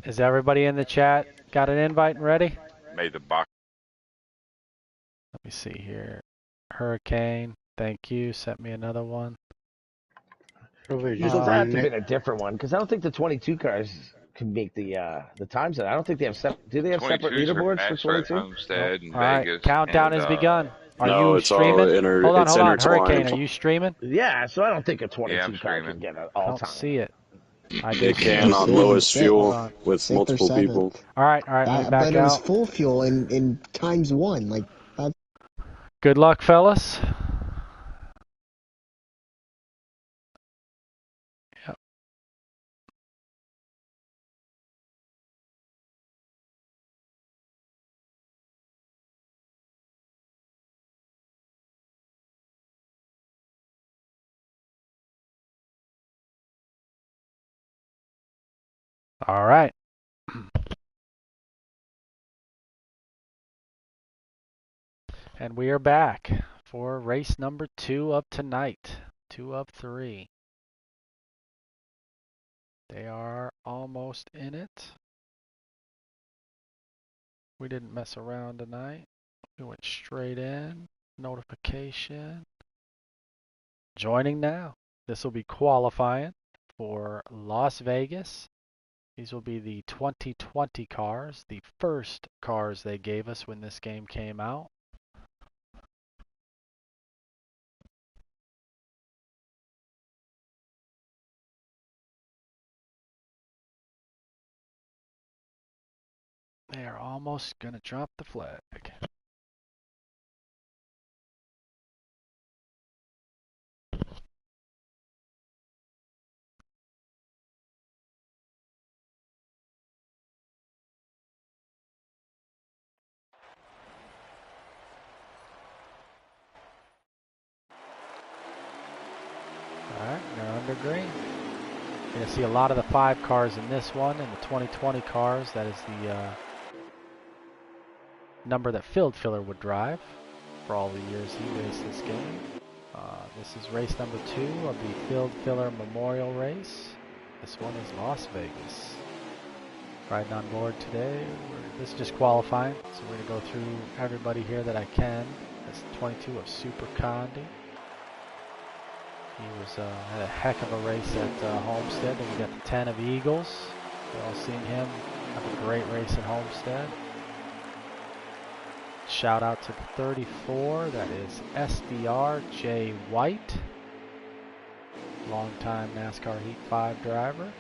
Is everybody in the chat got an invite and ready? Made the box. Let me see here. Hurricane, thank you. Sent me another one. This will have to have been a different one because I don't think the 22 cars can make the times. I don't think they have separate. Do they have separate 22s are leaderboards for faster at 22? Homestead Nope. and All right, Vegas countdown and has begun. Are No, you it's all streaming? Hold it's on. Hurricane, are intertwined. you streaming? Yeah, so I don't think a yeah, I'm 22 car streaming. can get an I all don't time. see it. I do It see can it. It on says it's lowest Hold fuel on. with 6th or multiple 7th. people. All right, let me back But it was out. full fuel in times 1. Like, Good luck, fellas. Yep. All right. And we are back for race number 2 of tonight. 2 of 3. They are almost in it. We didn't mess around tonight. We went straight in. Notification. Joining now. This will be qualifying for Las Vegas. These will be the 2020 cars, the first cars they gave us when this game came out. They are almost going to drop the flag. All right, they're under green. You're going to see a lot of the 5 cars in this one, and the 2020 cars. That is the number that Field Filler would drive for all the years he raced this game. This is race number 2 of the Field Filler Memorial Race. This one is Las Vegas. Riding on board today. This is just qualifying, so we're going to go through everybody here that I can. That's 22 of Super Condi. He was had a heck of a race at Homestead. Then we got the 10 of Eagles. We've all seen him have a great race at Homestead. Shout out to the 34. That is SDR Jay White, longtime NASCAR Heat 5 driver.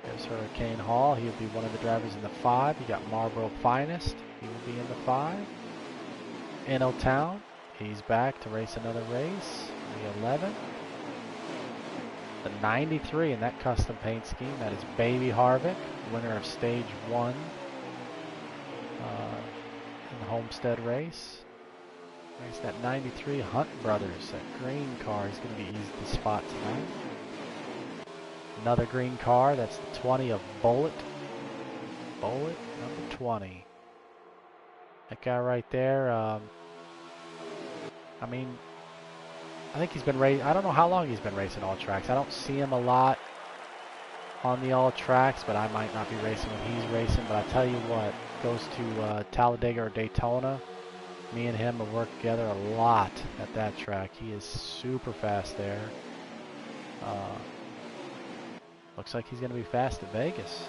There's Hurricane Hall. He'll be one of the drivers in the 5. You got Marlboro Finest. He will be in the 5. Inno Town. He's back to race another race. The 11. The 93 in that custom paint scheme. That is Baby Harvick, winner of Stage 1 in the Homestead race. Race that 93 Hunt Brothers. That green car is going to be easy to spot tonight. Another green car. That's the 20 of Bullet. Bullet, number 20. That guy right there, I mean, I think he's been racing. I don't know how long he's been racing all tracks. I don't see him a lot on the all tracks, but I might not be racing when he's racing. But I tell you what, goes to Talladega or Daytona. Me and him have worked together a lot at that track. He is super fast there. Looks like he's going to be fast at Vegas.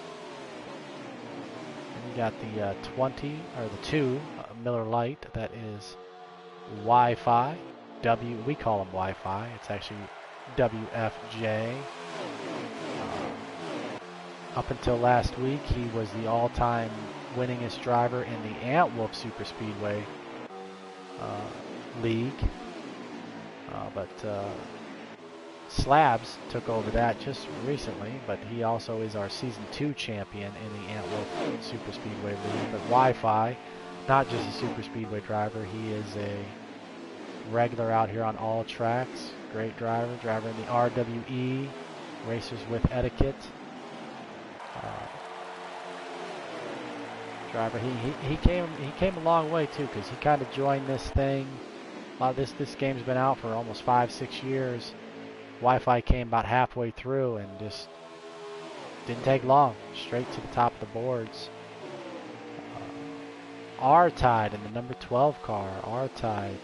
And we got the 20 or the 2 Miller Lite. That is Wi-Fi. We call him Wi-Fi. It's actually WFJ. Up until last week, he was the all-time winningest driver in the Antwolf Super Speedway League. But Slabs took over that just recently, but he also is our Season 2 champion in the Antwerp Super Speedway League. But Wi-Fi, not just a Super Speedway driver, he is a regular out here on all tracks. Great driver in the RWE, Racers with Etiquette. Driver, he came a long way too, because he kind of joined this thing. This game's been out for almost 5-6 years. Wi-Fi came about halfway through and just Didn't take long. Straight to the top of the boards. R-Tide in the number 12 car. R-Tide.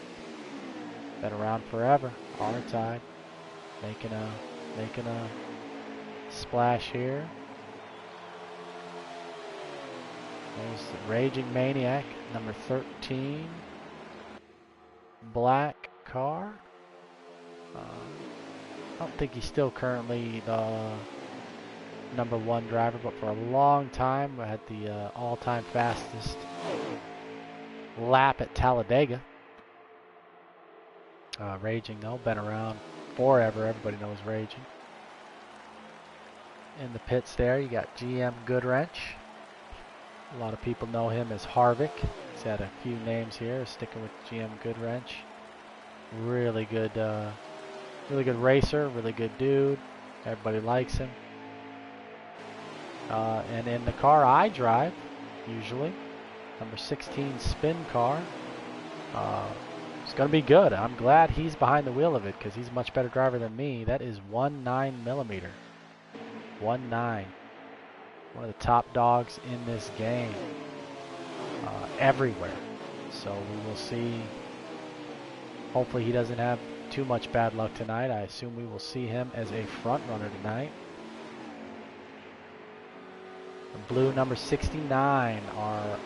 Been around forever. R-Tide. Making a splash here. There's the Raging Maniac, number 13. Black car. I don't think he's still currently the number 1 driver, but for a long time we had the all-time fastest lap at Talladega. Raging though, been around forever. Everybody knows Raging. In the pits there, you got GM Goodwrench. A lot of people know him as Harvick. He's had a few names here, sticking with GM Goodwrench. Really good racer, really good dude. Everybody likes him. And in the car I drive, usually, number 16 spin car. It's going to be good. I'm glad he's behind the wheel of it because he's a much better driver than me. That is 19 millimeter. 19. One of the top dogs in this game. Everywhere. So we will see. Hopefully he doesn't have too much bad luck tonight. I assume we will see him as a front runner tonight. The blue number 69, our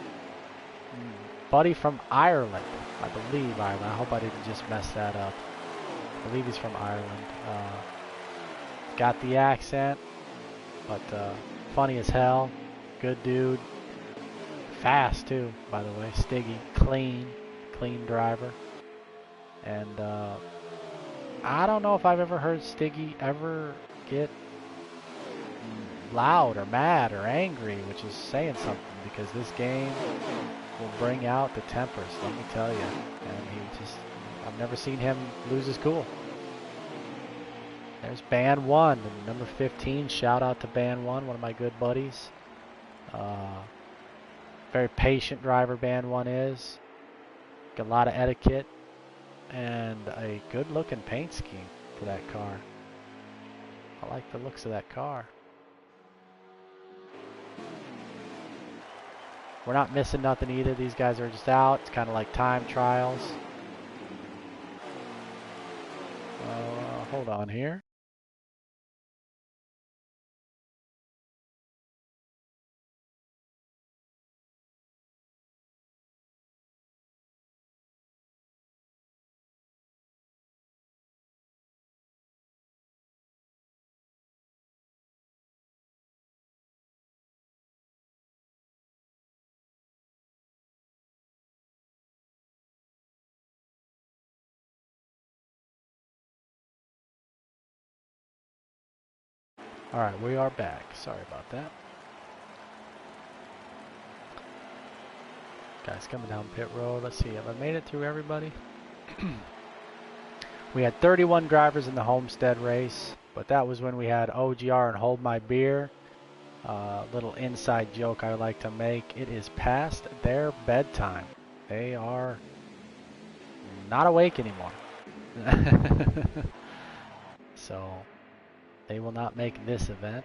buddy from Ireland. I believe Ireland. I hope I didn't just mess that up. I believe he's from Ireland. Got the accent, but funny as hell. Good dude. Fast too, by the way. Stiggy. Clean driver. And I don't know if I've ever heard Stiggy ever get loud or mad or angry, which is saying something, because this game will bring out the tempers, let me tell you. And I've never seen him lose his cool. There's Band 1, number 15. Shout out to Band 1, one of my good buddies. Very patient driver, Band 1 is. Got a lot of etiquette and a good looking paint scheme for that car. I like the looks of that car. We're not missing nothing either. These guys are just out. It's kind of like time trials. Hold on here. All right, we are back. Sorry about that. Guys coming down pit road. Let's see, have I made it through everybody? We had 31 drivers in the Homestead race, but that was when we had OGR and Hold My Beer. Little inside joke I like to make. It is past their bedtime. They are not awake anymore. So they will not make this event.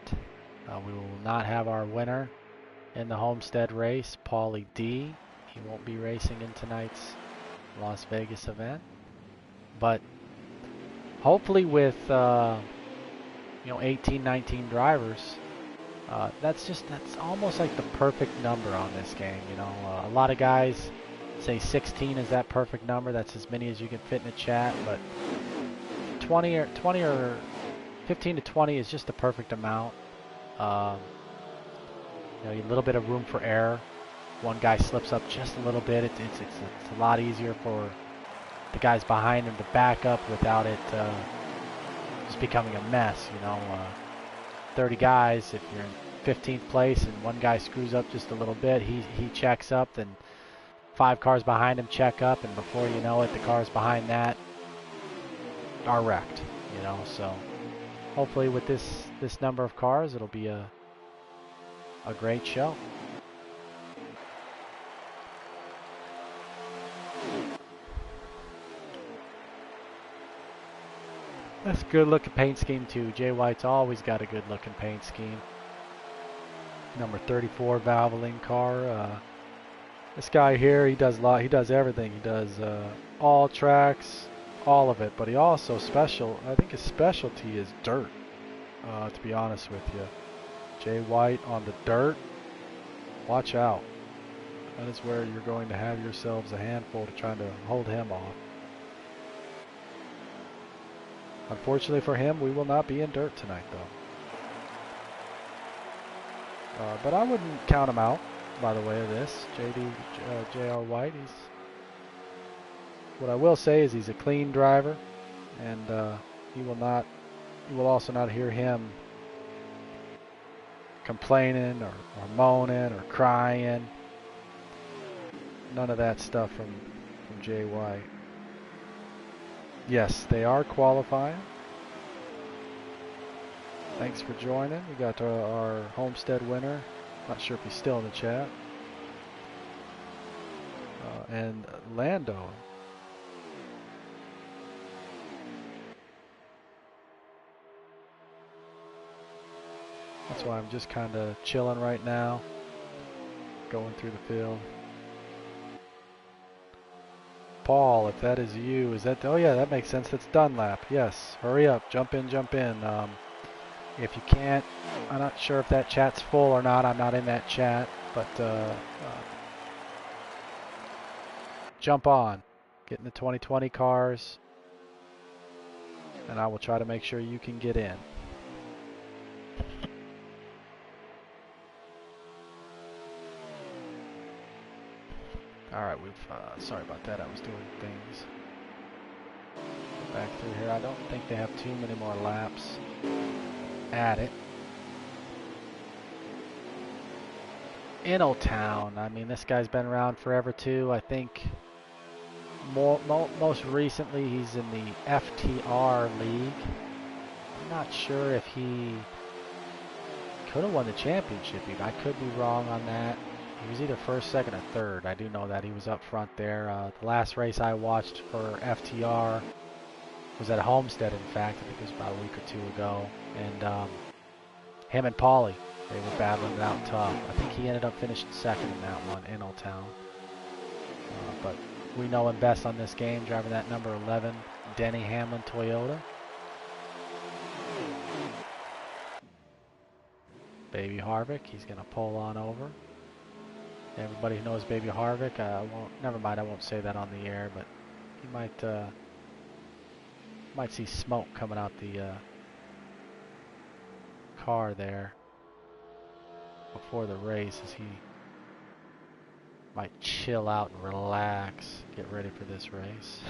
We will not have our winner in the Homestead race, Paulie D. He won't be racing in tonight's Las Vegas event. But hopefully with 18, 19 drivers, that's almost like the perfect number on this game. A lot of guys say 16 is that perfect number. That's as many as you can fit in a chat. But 20 or 15 to 20 is just the perfect amount. A little bit of room for error. One guy slips up just a little bit. It's a lot easier for the guys behind him to back up without it just becoming a mess. 30 guys, if you're in 15th place and one guy screws up just a little bit, he checks up, then 5 cars behind him check up, and before you know it, the cars behind that are wrecked. So hopefully with this number of cars, it'll be a great show. That's a good looking paint scheme too. Jay White's always got a good looking paint scheme. Number 34 Valvoline car. This guy here, he does everything. He does all tracks, all of it. But he also I think his specialty is dirt. To be honest with you, Jay White on the dirt. Watch out. That is where you're going to have yourselves a handful to trying to hold him off. Unfortunately for him, we will not be in dirt tonight, though. But I wouldn't count him out, by the way of this. J.R. White, what I will say is he's a clean driver, and you will also not hear him complaining or moaning or crying. None of that stuff from Jay White. Yes, they are qualifying. Thanks for joining. We got our Homestead winner. Not sure if he's still in the chat. And Lando. That's why I'm just kind of chilling right now. Going through the field. Paul, if that is you, is that... Oh yeah, that makes sense. That's Dunlap. Yes. Hurry up. Jump in, jump in. If you can't, I'm not sure if that chat's full or not. I'm not in that chat, but jump on. Get in the 2020 cars, and I will try to make sure you can get in. All right, sorry about that. I was doing things. Go back through here. I don't think they have too many more laps at it. Innotown. I mean, this guy's been around forever too. I think most recently he's in the FTR league. I'm not sure if he could have won the championship. I could be wrong on that. He was either first, second, or third. I do know that he was up front there. The last race I watched for FTR was at Homestead, in fact. I think it was about a week or two ago. And him and Paulie, they were battling it out tough. I think he ended up finishing second in that one in Old Town. But we know him best on this game, driving that number 11 Denny Hamlin Toyota. Baby Harvick, he's going to pull on over. Everybody who knows Baby Harvick, never mind, I won't say that on the air, but you might see smoke coming out the car there before the race as he might chill out and relax, get ready for this race.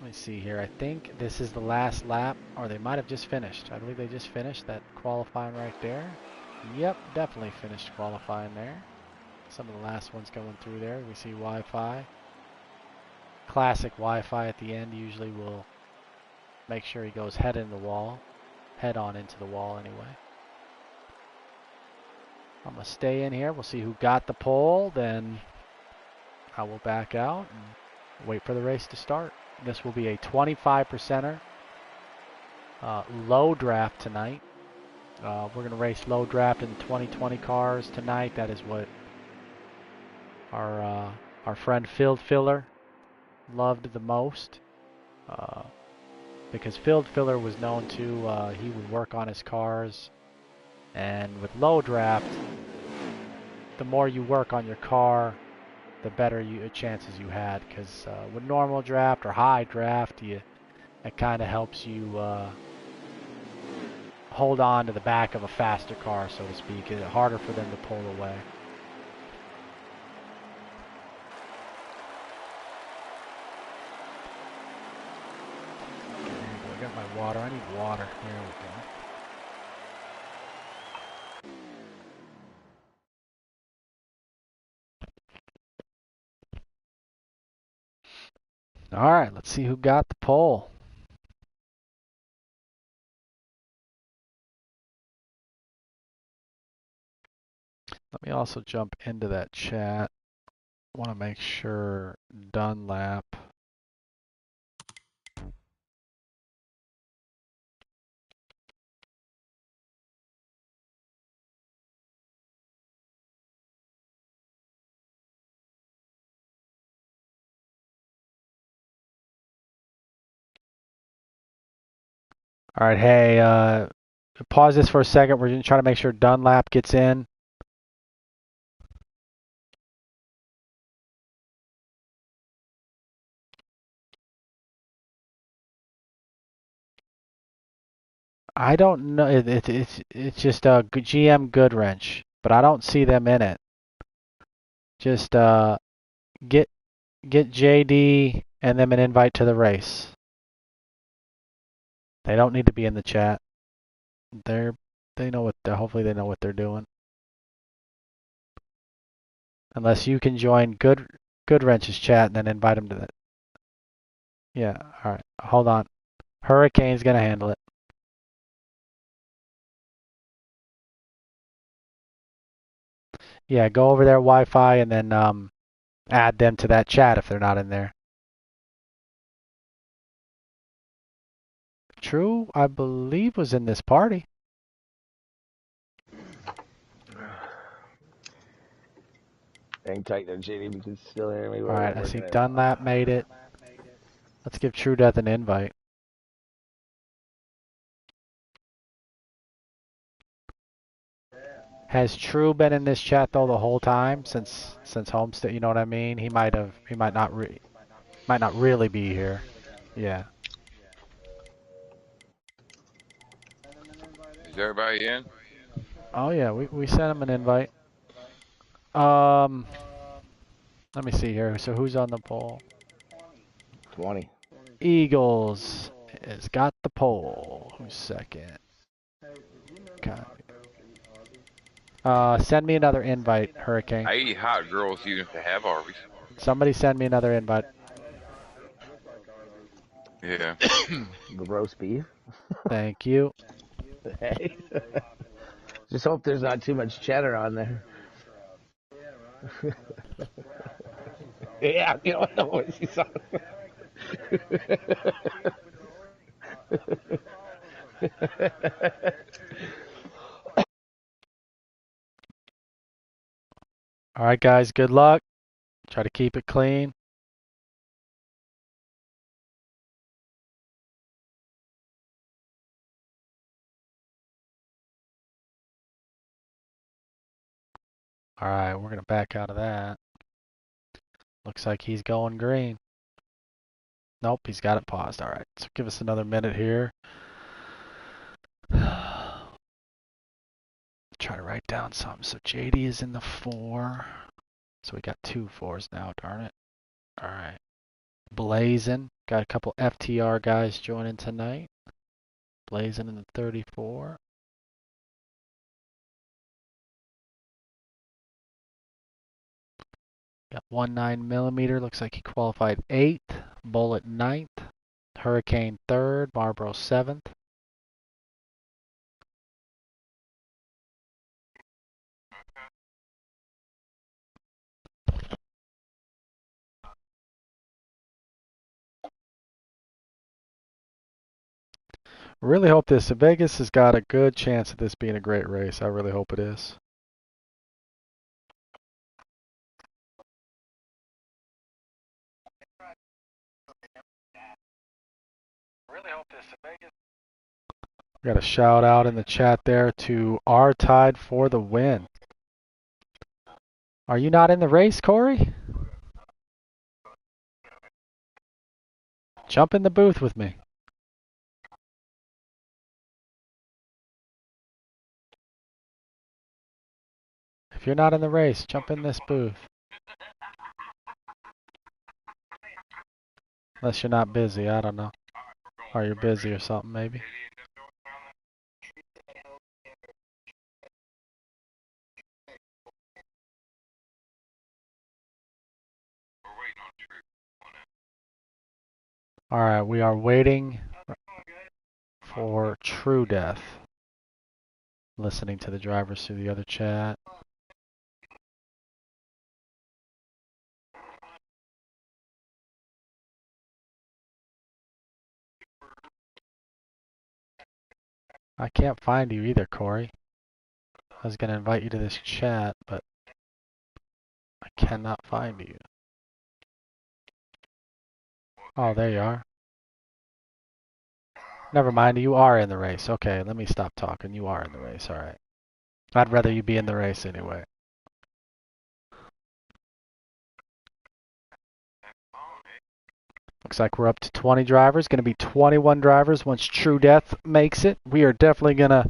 Let me see here. I think this is the last lap, or they might have just finished. I believe they just finished that qualifying right there. Yep, definitely finished qualifying there. Some of the last ones going through there. We see Wi-Fi. Classic Wi-Fi at the end usually will make sure he goes head on into the wall anyway. I'm going to stay in here. We'll see who got the pole. Then I will back out and wait for the race to start. This will be a 25%er low draft tonight. We're going to race low draft in the 2020 cars tonight. That is what our friend Field Filler loved the most. Because Field Filler was known to, he would work on his cars. And with low draft, the more you work on your car, the better chances you had. Because with normal draft or high draft, it kind of helps you hold on to the back of a faster car, so to speak. It's harder for them to pull away. I got my water. I need water. There we go. All right, let's see who got the pole. Let me also jump into that chat. I want to make sure Dunlap. All right, hey, pause this for a second. We're going to try to make sure Dunlap gets in. I don't know. It's just a GM Goodwrench, but I don't see them in it. Just get JD and them an invite to the race. They don't need to be in the chat. They know what hopefully they know what they're doing. Unless you can join Goodwrench's chat and then invite them to that. Yeah, all right. Hold on. Hurricane's gonna handle it. Yeah, go over their Wi-Fi and then add them to that chat if they're not in there. True, I believe was in this party. Hang tight there, JD. You can still hear me. All right, I see Dunlap made it. Let's give True Death an invite. Has True been in this chat though the whole time since Homestead? You know what I mean? He might not really be here. Yeah. Is everybody in? Oh yeah, we sent him an invite. Let me see here. So who's on the poll? 20. Eagles has got the poll. Who's second? Send me another invite, Hurricane. I eat hot girls even if they have Arby's. Somebody send me another invite. Yeah. The roast beef. Thank you. Hey. Just hope there's not too much cheddar on there. Yeah, you don't know what she's on. All right, guys. Good luck. Try to keep it clean. All right, we're gonna back out of that. Looks like he's going green. Nope, he's got it paused. All right, so give us another minute here. Try to write down something. So JD is in the 4. So we got 2 4s now, darn it. All right. Blazing. Got a couple FTR guys joining tonight. Blazing in the 34. Got 19mm. Looks like he qualified 8th. Bullet 9th. Hurricane 3rd. Marlboro 7th. Really hope this. Vegas has got a good chance of this being a great race. I really hope it is. Really hope this. Vegas. We got a shout out in the chat there to R Tide for the win. Are you not in the race, Corey? Jump in the booth with me. If you're not in the race, jump in this booth. Unless you're not busy, I don't know. Or you're busy or something, maybe. Alright, we are waiting for True Death. Listening to the drivers through the other chat. I can't find you either, Corey. I was going to invite you to this chat, but I cannot find you. Oh, there you are. Never mind, you are in the race. Okay, let me stop talking. You are in the race, alright. I'd rather you be in the race anyway. Looks like we're up to 20 drivers. Going to be 21 drivers once True Death makes it. We are definitely going to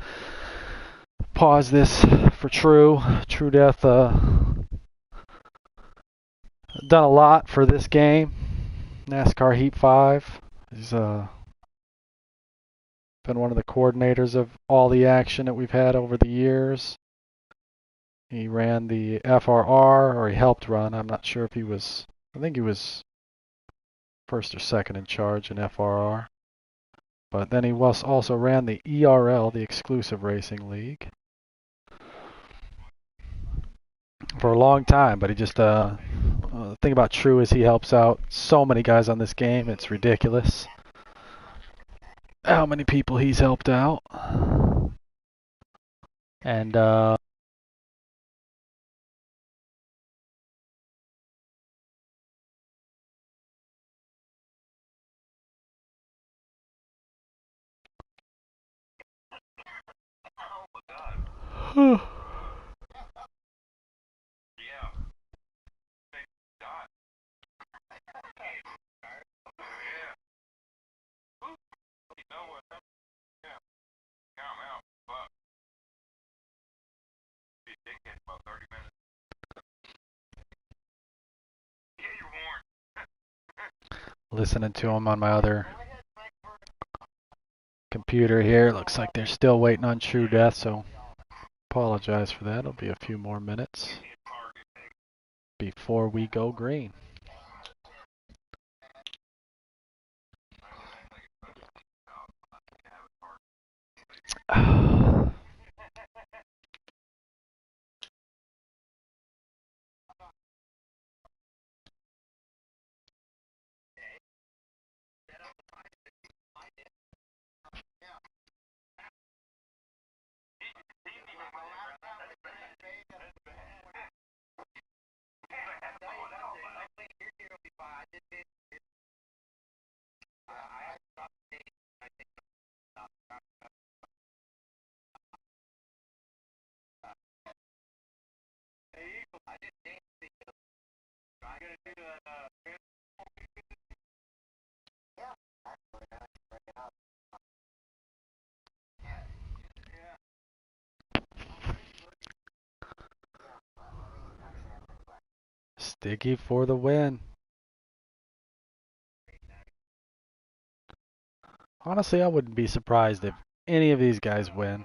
pause this for True. True Death done a lot for this game. NASCAR Heat 5. He's been one of the coordinators of all the action that we've had over the years. He ran the FRR, or he helped run. I'm not sure if he was, I think he was first or second in charge in FRR. But then he also ran the ERL, the Exclusive Racing League, for a long time. But he just, the thing about True is he helps out so many guys on this game. It's ridiculous how many people he's helped out. And, listening to him on my other computer here. Looks like they're still waiting on True Death, so apologize for that. It'll be a few more minutes before we go green. Sticky for the win. Honestly, I wouldn't be surprised if any of these guys win.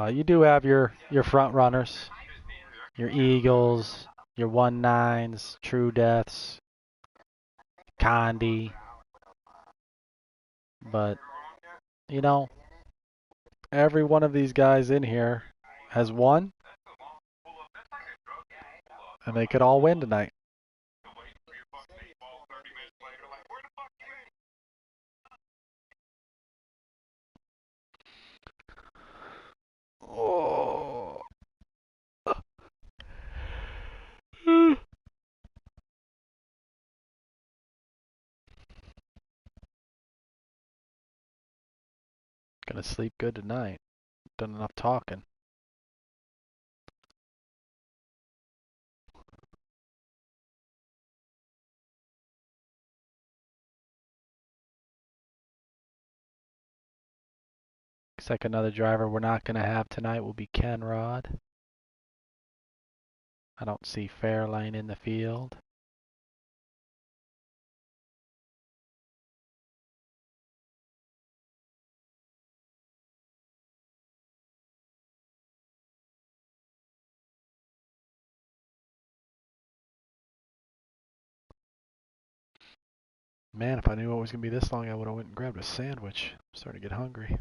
You do have your front runners, your Eagles, your 1-9s, True Deaths, Condi. But, you know, every one of these guys in here has won, and they could all win tonight. Oh. Gonna sleep good tonight. Done enough talking. Looks like another driver we're not gonna have tonight will be Ken Rod. I don't see Fairlane in the field. Man, if I knew it was going to be this long, I would have went and grabbed a sandwich. I'm starting to get hungry.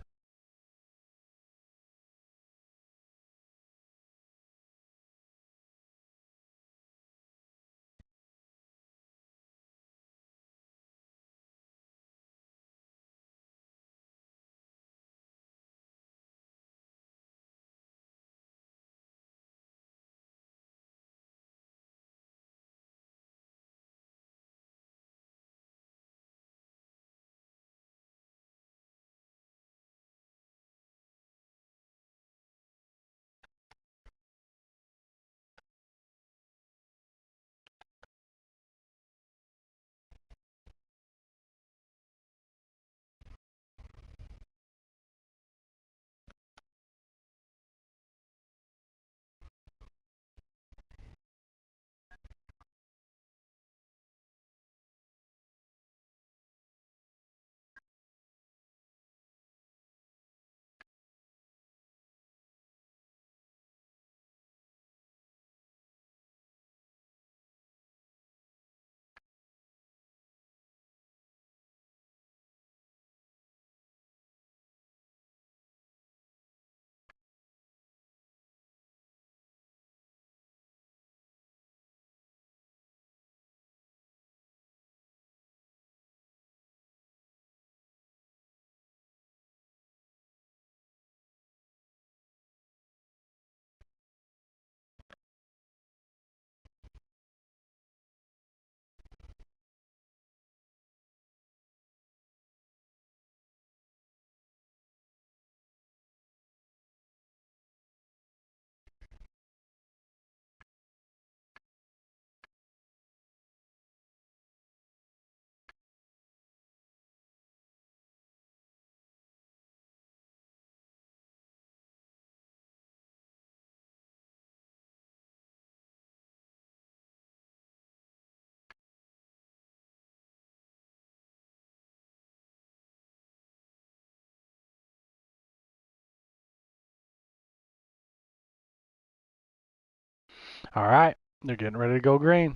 All right, they're getting ready to go green.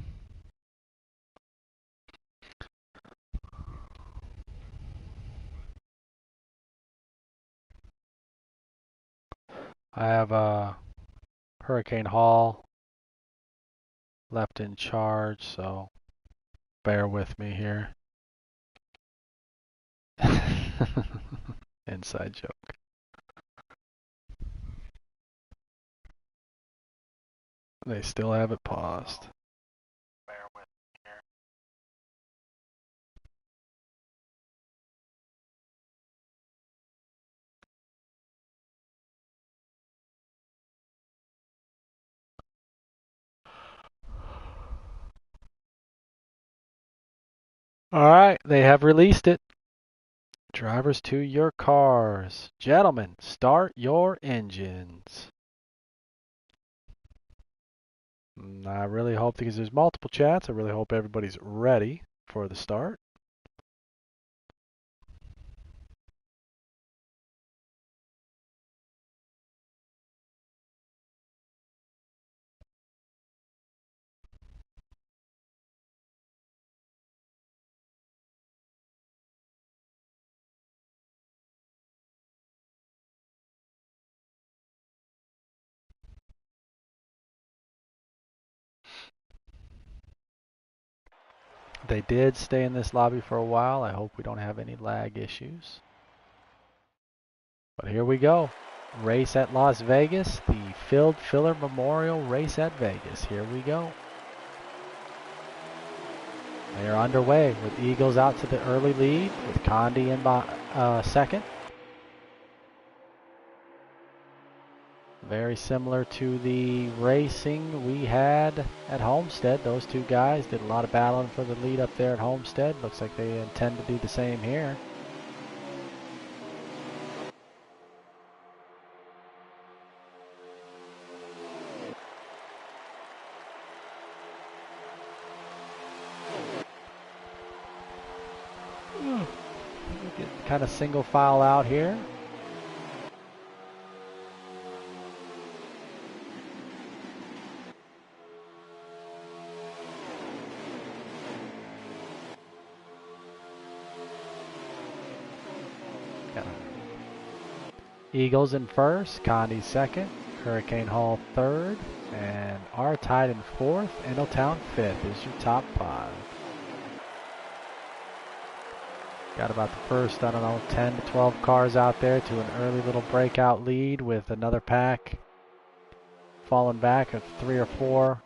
I have Hurricane Hall left in charge, so bear with me here. Inside joke. They still have it paused. Bear with me here. All right, they have released it. Drivers to your cars. Gentlemen, start your engines. I really hope, because there's multiple chats, I really hope everybody's ready for the start. They did stay in this lobby for a while. I hope we don't have any lag issues. But here we go. Race at Las Vegas, the Field Filler Memorial Race at Vegas. Here we go. They are underway with Eagles out to the early lead with Condi in second. Very similar to the racing we had at Homestead. Those two guys did a lot of battling for the lead up there at Homestead. Looks like they intend to do the same here. Get kind of single file out here. Eagles in first, Condi second, Hurricane Hall third, and R-Tide in fourth, Indotown fifth is your top five. Got about the first, 10 to 12 cars out there to an early little breakout lead with another pack falling back of 3 or 4.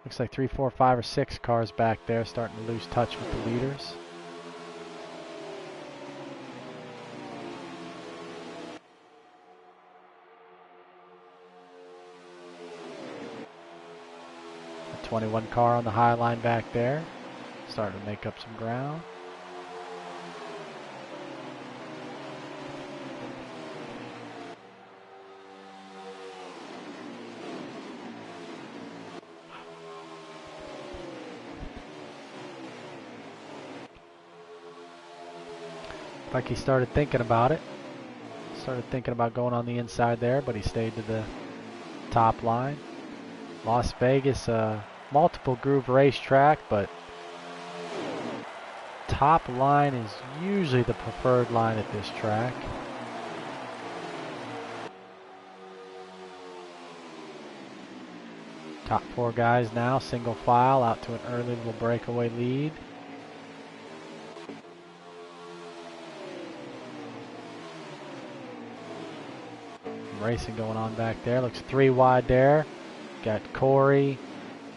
Looks like 3, 4, 5, or 6 cars back there starting to lose touch with the leaders. A 21 car on the high line back there, starting to make up some ground. Like he started thinking about it. Started thinking about going on the inside there, but he stayed to the top line. Las Vegas, multiple groove racetrack, but top line is usually the preferred line at this track. Top 4 guys now, single file, out to an early little breakaway lead. Racing going on back there. Looks 3 wide there. Got Corey,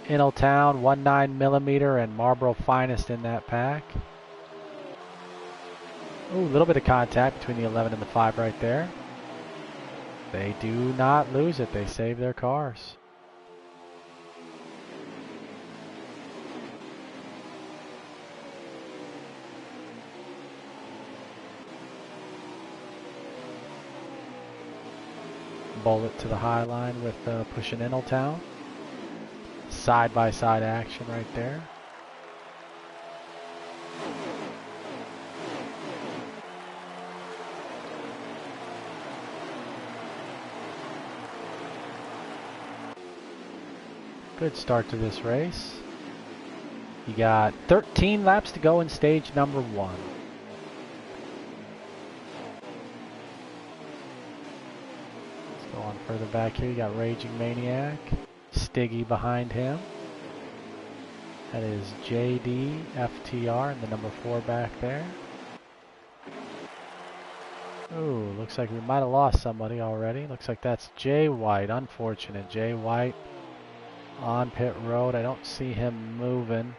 Indotown, 19mm, and Marlboro Finest in that pack. Ooh, a little bit of contact between the 11 and the 5 right there. They do not lose it. They save their cars. Bullet to the high line with pushing Indotown. Side-by-side action right there. Good start to this race. You got 13 laps to go in stage number 1. Let's go on further back here. You got Raging Maniac. Stiggy behind him. That is JD, FTR, and the number 4 back there. Ooh, looks like we might have lost somebody already. Looks like that's Jay White. Unfortunate. Jay White on pit road. I don't see him moving.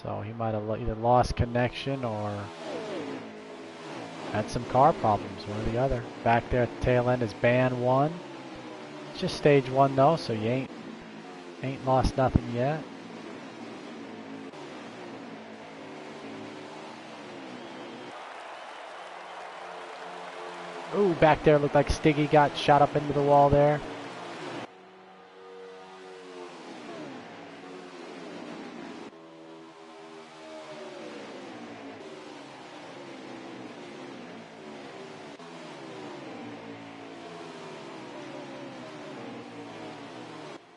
So he might have either lost connection or had some car problems, one or the other. Back there at the tail end is Band 1. It's just stage 1 though, so you ain't lost nothing yet. Ooh, back there looked like Stiggy got shot up into the wall there.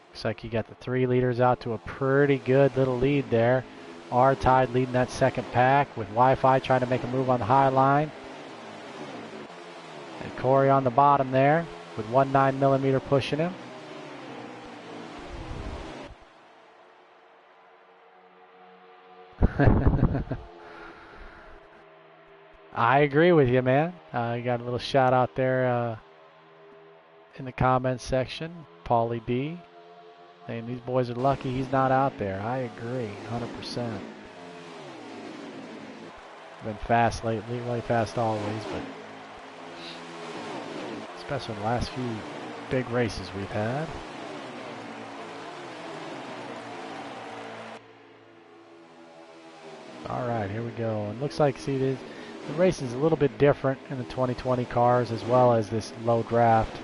Looks like you got the 3 leaders out to a pretty good little lead there. R-Tide leading that second pack with Wi-Fi trying to make a move on the high line. And Corey on the bottom there with 19mm pushing him. I agree with you, man. You got a little shout out there in the comments section. Paulie D saying these boys are lucky he's not out there. I agree, 100%. Been fast lately, really fast always, but especially in the last few big races we've had. All right, here we go. And looks like, see, the race is a little bit different in the 2020 cars as well as this low draft.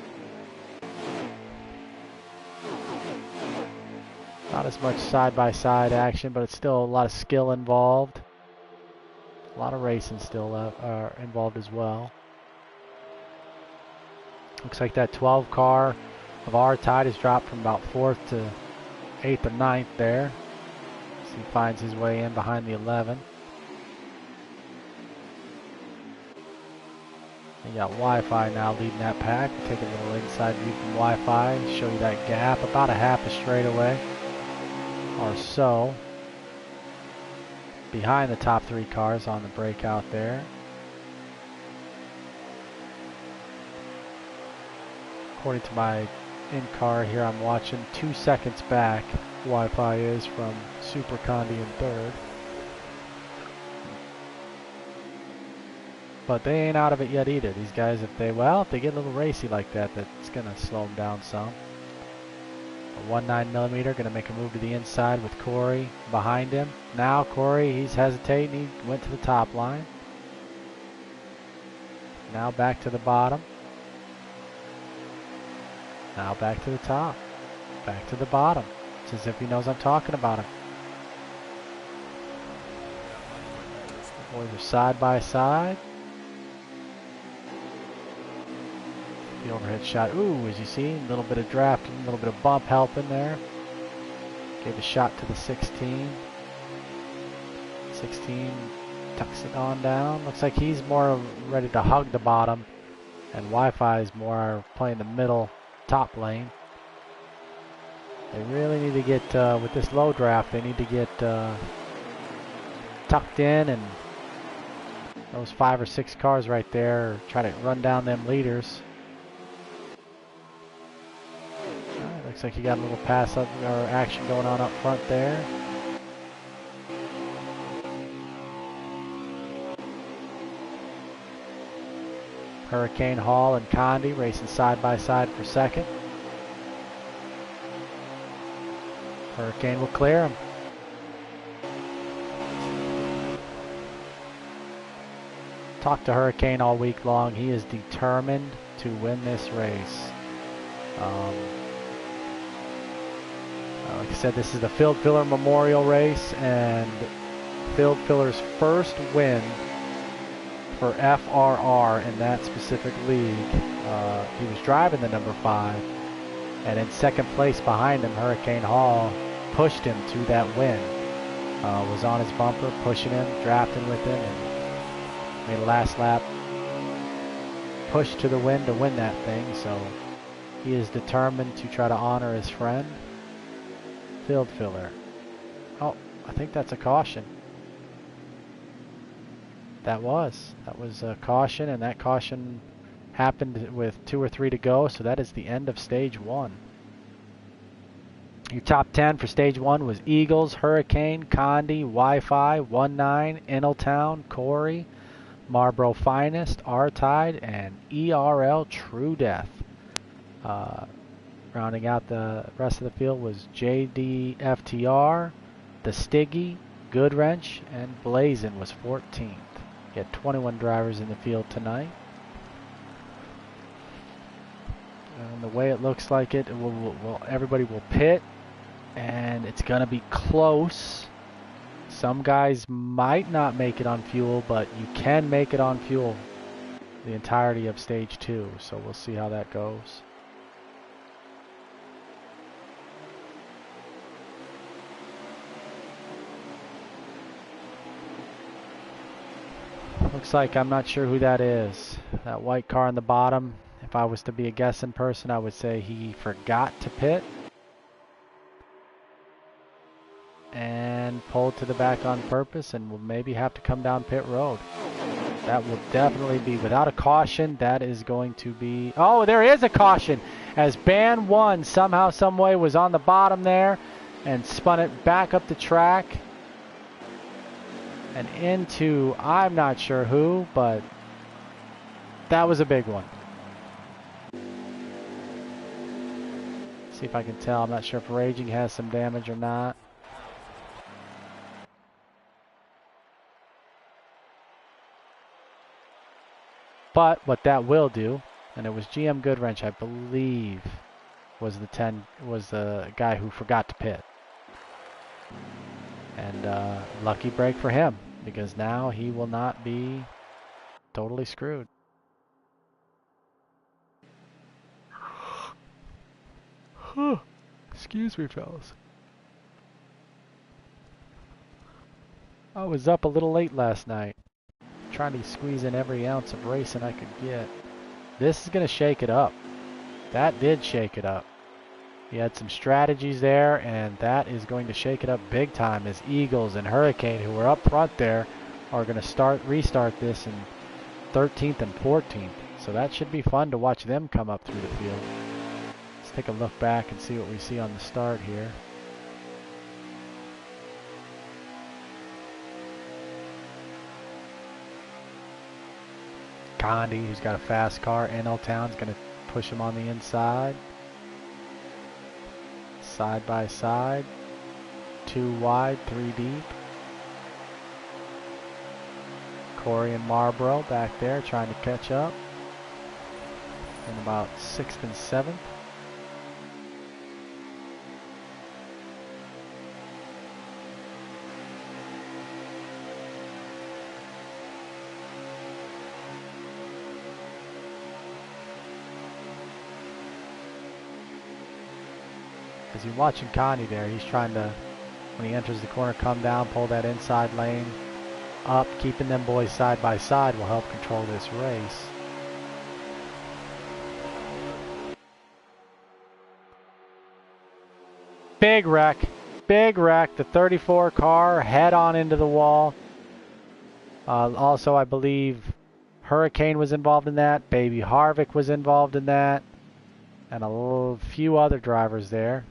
Not as much side-by-side action, but it's still a lot of skill involved. A lot of racing still involved as well. Looks like that 12 car of R-Tide has dropped from about 4th to 8th or 9th there. So he finds his way in behind the 11. You got Wi-Fi now leading that pack. Take a little inside view from Wi-Fi. Show you that gap. About a half a straightaway or so. Behind the top 3 cars on the breakout there. According to my in-car here, I'm watching 2 seconds back. Wi-Fi is from Super Condi in 3rd. But they ain't out of it yet either. These guys, if they get a little racy like that, that's going to slow them down some. A 19mm going to make a move to the inside with Corey behind him. Now Corey, he's hesitating. He went to the top line. Now back to the bottom. Now back to the top. Back to the bottom. It's as if he knows I'm talking about him. The boys are side by side. The overhead shot. Ooh, as you see, a little bit of drafting, a little bit of bump helping there. Gave a shot to the 16. 16 tucks it on down. Looks like he's more ready to hug the bottom. And Wi-Fi is more playing the middle top lane. They really need to get, with this low draft, they need to get tucked in, and those 5 or 6 cars right there try to run down them leaders. Looks like you got a little pass up or action going on up front there. Hurricane Hall and Condi racing side by side for second. Hurricane will clear him. Talked to Hurricane all week long. He is determined to win this race. Like I said, this is the Field Filler Memorial Race, and Field Filler's first win for FRR in that specific league. He was driving the number 5, And in second place behind him, Hurricane Hall pushed him to that win. Was on his bumper, pushing him, drafting with him, and made a last lap push to the win to win that thing. So he is determined to try to honor his friend. Field filler. Oh, I think that's a caution. That was a caution, and that caution happened with 2 or 3 to go, so that is the end of stage 1. Your top 10 for stage 1 was Eagles, Hurricane, Condi, Wi-Fi, 19, Inaltown, Corey, Marlboro Finest, R-Tide, and ERL True Death. Rounding out the rest of the field was JD FTR, The Stiggy, Good Wrench, and Blazin was 14th. You had 21 drivers in the field tonight. And the way it looks like it, everybody will pit, and it's going to be close. Some guys might not make it on fuel, but you can make it on fuel the entirety of stage 2, so we'll see how that goes. Looks like I'm not sure who that is. That white car on the bottom. If I was to be a guessing person, I would say he forgot to pit and pulled to the back on purpose and will maybe have to come down pit road. That will definitely be, without a caution, that is going to be... Oh, there is a caution! As Band 1 somehow, someway was on the bottom there and spun it back up the track and into, I'm not sure who, but that was a big one. See if I can tell. I'm not sure if Raging has some damage or not. But what that will do, and it was GM Goodwrench, I believe, was the guy who forgot to pit. And lucky break for him, because now he will not be totally screwed. Excuse me, fellas. I was up a little late last night, trying to squeeze in every ounce of racing I could get. This is going to shake it up. That did shake it up. He had some strategies there, and that is going to shake it up big time as Eagles and Hurricane, who were up front there, are going to restart this in 13th and 14th. So that should be fun to watch them come up through the field. Let's take a look back and see what we see on the start here. Condi, who's got a fast car, Inaltown is going to push him on the inside. Side by side, 2 wide, 3 deep. Corey and Marlboro back there trying to catch up. In about 6th and 7th. As you're watching Condi there, he's trying to, when he enters the corner, come down, pull that inside lane up. Keeping them boys side by side will help control this race. Big wreck. Big wreck. The 34 car head on into the wall. Also, I believe Hurricane was involved in that. Baby Harvick was involved in that. And a few other drivers there.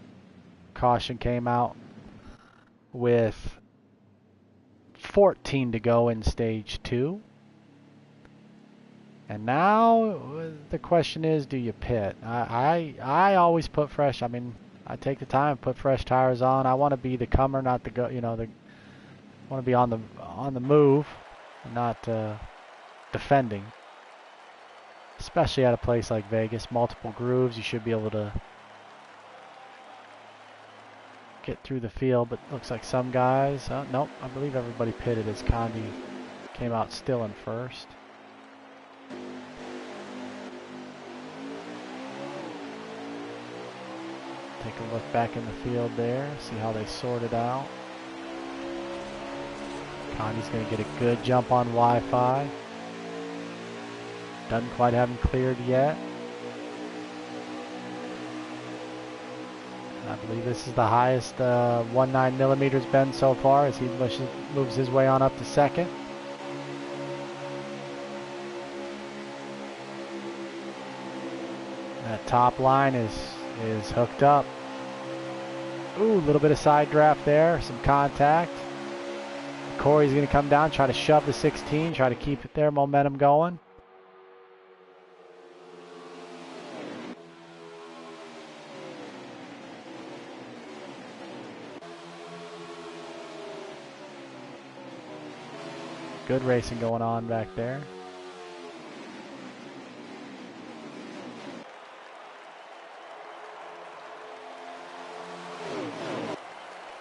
Caution came out with 14 to go in stage 2. And now the question is, do you pit? I always put fresh. I mean, I take the time, put fresh tires on. I want to be the comer, not the go. You know, I want to be on the move, not defending. Especially at a place like Vegas, multiple grooves, you should be able to get through the field. But looks like some guys, nope, I believe everybody pitted as Condi came out still in first. Take a look back in the field there, see how they sort it out. Condi's going to get a good jump on Wi-Fi. Doesn't quite have him cleared yet. And I believe this is the highest 19 millimeters been so far as he moves his way on up to second. That top line is hooked up. Ooh, a little bit of side draft there, some contact. Corey's going to come down, try to shove the 16, try to keep their momentum going. Good racing going on back there.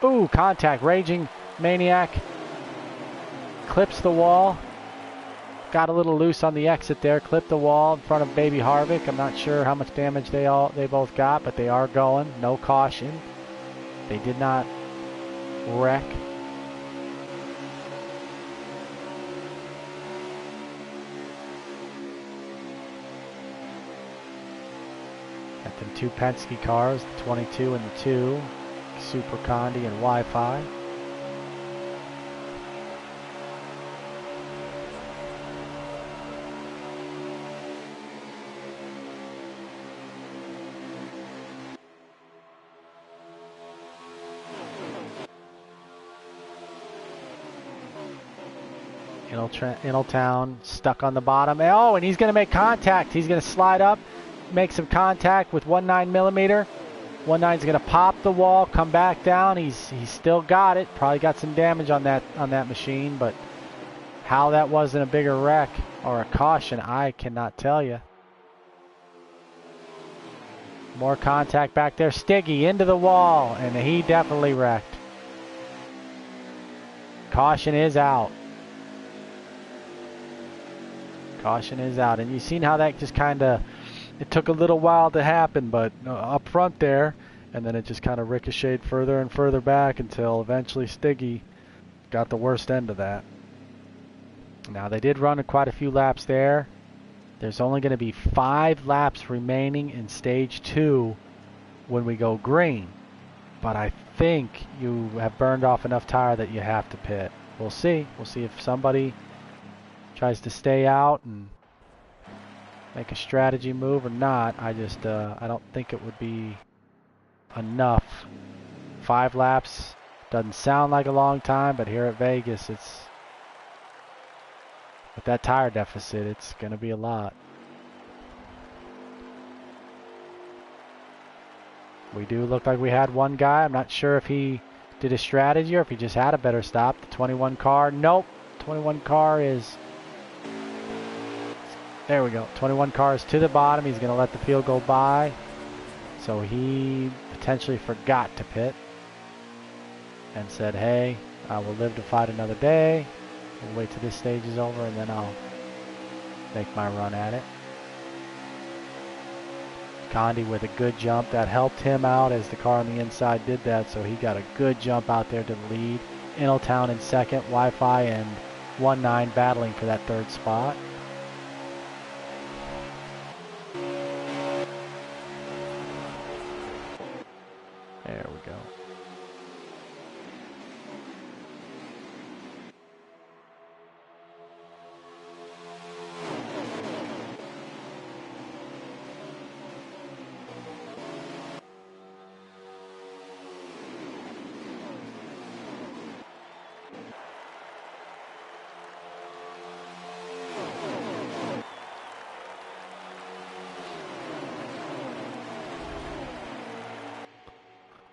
Ooh, contact, Raging Maniac. Clips the wall. Got a little loose on the exit there. Clipped the wall in front of Baby Harvick. I'm not sure how much damage they both got, but they are going. No caution. They did not wreck. Got them two Penske cars, the 22 and the 2. Super Condi and Wi-Fi. Inaltown stuck on the bottom. Oh, and he's going to make contact. He's going to slide up, make some contact with 19 millimeter. 19's going to pop the wall, come back down. He's still got it. Probably got some damage on that machine, but how that wasn't a bigger wreck or a caution, I cannot tell you. More contact back there. Stiggy into the wall, and he definitely wrecked. Caution is out. Caution is out. And you've seen how that just kind of, it took a little while to happen, but up front there, and then it just kind of ricocheted further and further back until eventually Stiggy got the worst end of that. Now, they did run quite a few laps there. There's only going to be 5 laps remaining in stage 2 when we go green. But I think you have burned off enough tire that you have to pit. We'll see. We'll see if somebody tries to stay out and make a strategy move or not. I don't think it would be enough. 5 laps doesn't sound like a long time, but here at Vegas, it's with that tire deficit, it's going to be a lot. We do look like we had one guy. I'm not sure if he did a strategy or if he just had a better stop. The 21 car, nope. 21 car is, there we go. 21 car is to the bottom. He's going to let the field go by. So he potentially forgot to pit and said, hey, I will live to fight another day. We'll wait till this stage is over and then I'll make my run at it. Condi with a good jump. That helped him out as the car on the inside did that, so he got a good jump out there to the lead. Inaltown in second, Wi-Fi and 19 battling for that third spot. There we go.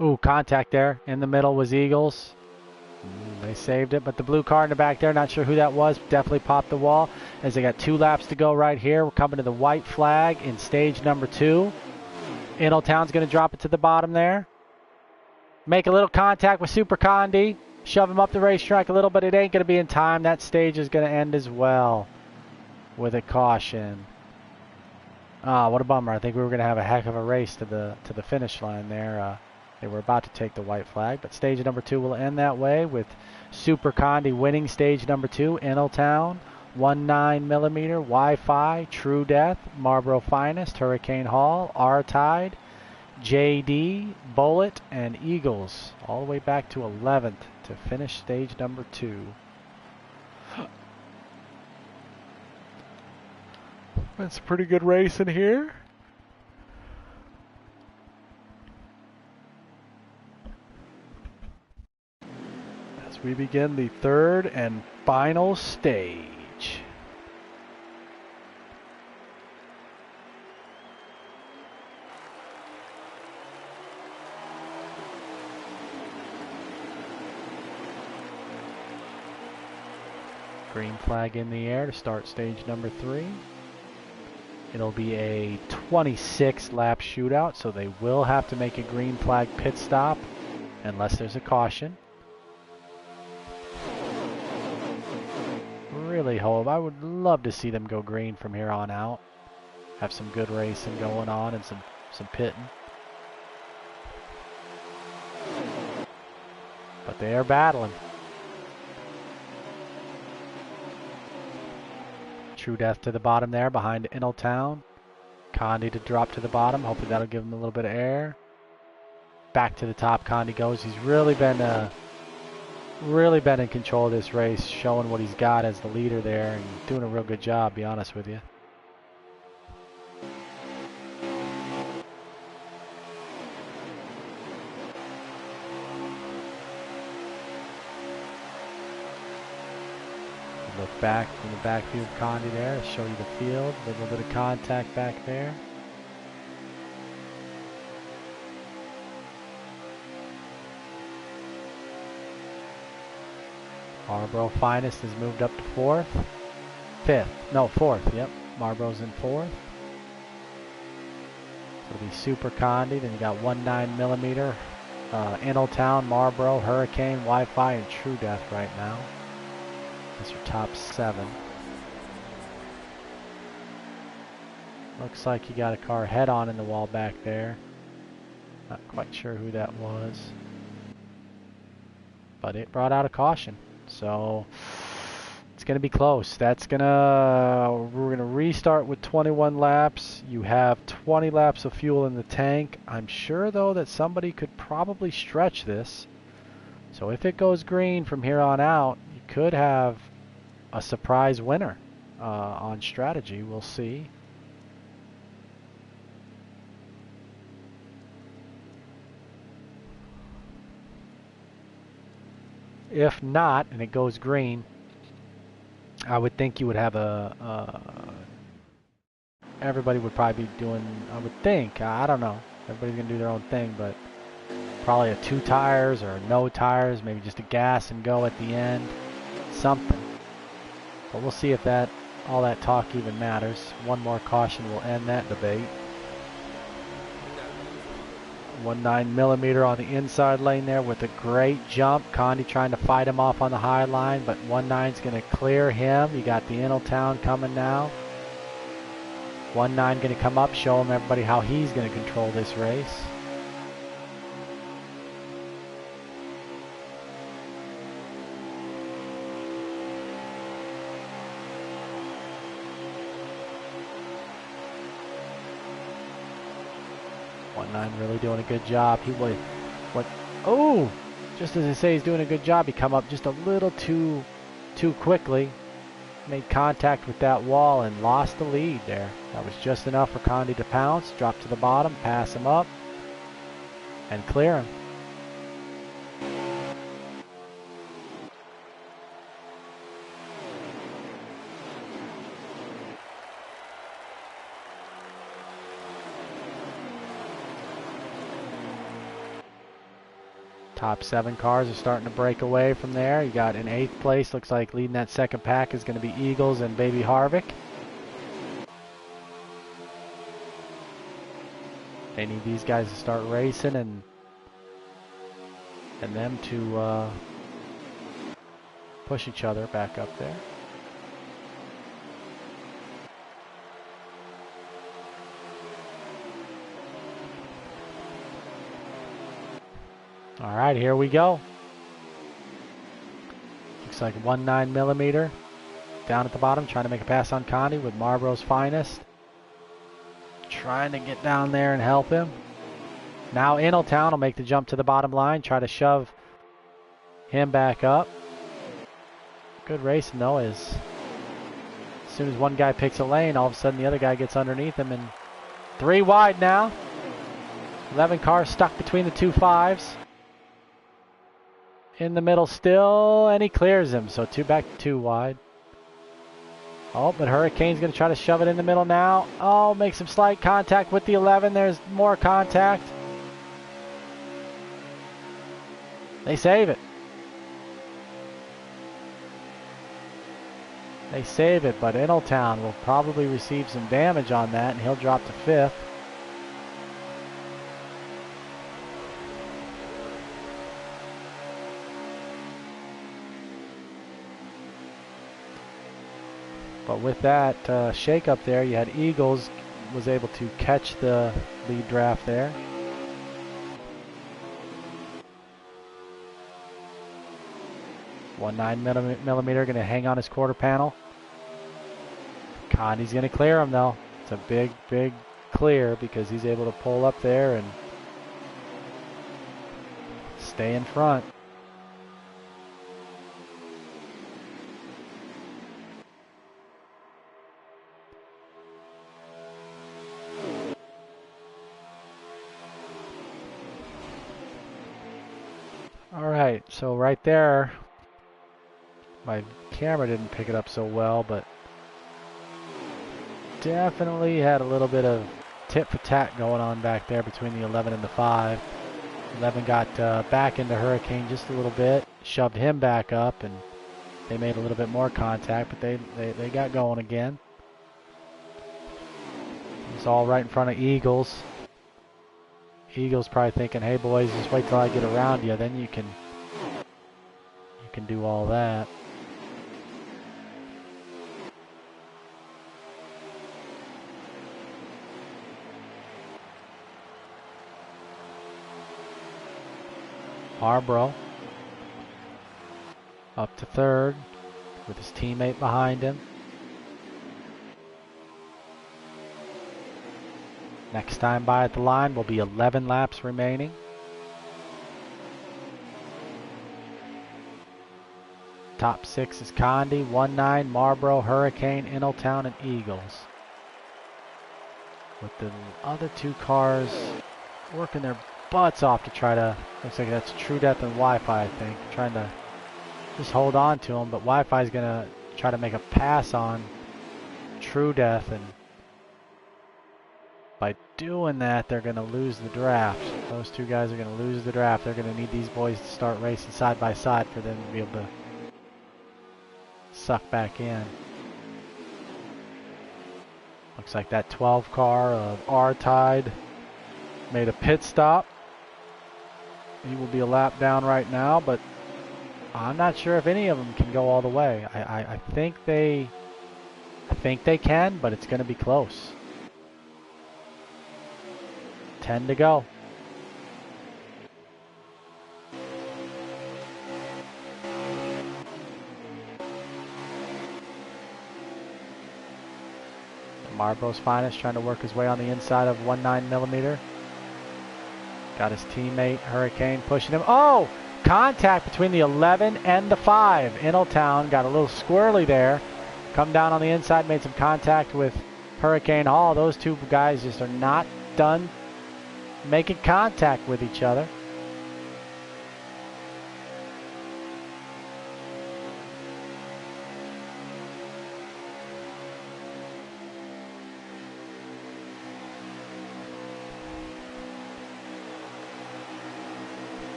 Ooh, contact there. In the middle was Eagles. They saved it, but the blue car in the back there, not sure who that was, definitely popped the wall as they got 2 laps to go right here. We're coming to the white flag in stage number 2. Inaltown's going to drop it to the bottom there. Make a little contact with Super Condi. Shove him up the racetrack a little, but it ain't going to be in time. That stage is going to end as well with a caution. Ah, what a bummer. I think we were going to have a heck of a race to the finish line there. They were about to take the white flag, but stage number 2 will end that way with Super Condi winning stage number 2, Inaltown, 19mm, Wi-Fi, True Death, Marlboro Finest, Hurricane Hall, R-Tide, JD, Bullet, and Eagles, all the way back to 11th to finish stage number 2. That's a pretty good race in here. As we begin the third and final stage. Green flag in the air to start stage number 3. It'll be a 26 lap shootout, so they will have to make a green flag pit stop unless there's a caution. Really hope, I would love to see them go green from here on out. Have some good racing going on and some pitting. But they are battling. True Death to the bottom there behind Inaltown. Condi to drop to the bottom. Hopefully that'll give him a little bit of air. Back to the top Condi goes. He's really been in control of this race, showing what he's got as the leader there and doing a real good job, to be honest with you. Look back from the back view of Condi there, show you the field, a little bit of contact back there. Marlboro Finest has moved up to 4th. 5th. No, 4th. Yep. Marlboro's in 4th. So it'll be Super Condi. Then you got 19mm. Inaltown, Marlboro, Hurricane, Wi-Fi, and True Death right now. That's your top 7. Looks like you got a car head on in the wall back there. Not quite sure who that was. But it brought out a caution. So it's going to be close. We're going to restart with 21 laps. You have 20 laps of fuel in the tank. I'm sure though that somebody could probably stretch this. So if it goes green from here on out, you could have a surprise winner on strategy. We'll see. If not, and it goes green, I would think you would have everybody would probably be doing, I would think, I don't know, everybody's going to do their own thing, but probably a 2 tires or no tires, maybe just a gas and go at the end, something. But we'll see if all that talk even matters. One more caution will end that debate. 19mm on the inside lane there with a great jump. Condi trying to fight him off on the high line, but 19's going to clear him. You got the Inaltown coming now. 19 going to come up, show him everybody how he's going to control this race. Really doing a good job. Oh, just as I say he's doing a good job, he come up just a little too quickly. Made contact with that wall and lost the lead there. That was just enough for Condi to pounce, drop to the bottom, pass him up, and clear him. Top 7 cars are starting to break away from there. You got in 8th place, looks like leading that second pack is going to be Eagles and Baby Harvick. They need these guys to start racing and them to push each other back up there. All right, here we go. Looks like 19 millimeter down at the bottom, trying to make a pass on Condi with Marlboro's finest. Trying to get down there and help him. Now Ingletown will make the jump to the bottom line, try to shove him back up. Good racing though, as soon as one guy picks a lane, all of a sudden the other guy gets underneath him, and 3 wide now. 11 cars stuck between the 2 5s. In the middle still, and he clears him, so 2 back, 2 wide. Oh, but Hurricane's going to try to shove it in the middle now. Oh, make some slight contact with the 11. There's more contact. They save it. They save it, but Ingletown will probably receive some damage on that, and he'll drop to 5th. But with that shake-up there, you had Eagles was able to catch the lead draft there. .19 millimeter going to hang on his quarter panel. Condi's going to clear him though. It's a big, big clear because he's able to pull up there and stay in front. Alright, so right there, my camera didn't pick it up so well, but definitely had a little bit of tit for tat going on back there between the 11 and the 5. 11 got back into Hurricane just a little bit, shoved him back up, and they made a little bit more contact, but they got going again. It's all right in front of Eagles. Eagles probably thinking, hey boys, just wait till I get around you, then you can do all that. Harborough up to 3rd with his teammate behind him. Next time by at the line will be 11 laps remaining. Top 6 is Condi, 19, Marlboro, Hurricane, Ingletown, and Eagles. With the other 2 cars working their butts off to try to, looks like that's True Death and Wi-Fi, I think, trying to just hold on to him, but Wi-Fi is going to try to make a pass on True Death, and by doing that, they're going to lose the draft. Those 2 guys are going to lose the draft. They're going to need these boys to start racing side by side for them to be able to suck back in. Looks like that 12 car of R-Tide made a pit stop. He will be a lap down right now, but I'm not sure if any of them can go all the way. I think they can, but it's going to be close. 10 to go. Marlboro's finest trying to work his way on the inside of 19 millimeter. Got his teammate Hurricane pushing him. Oh! Contact between the 11 and the 5. Ingletown got a little squirrely there. Come down on the inside, made some contact with Hurricane Hall. Those 2 guys just are not done making contact with each other.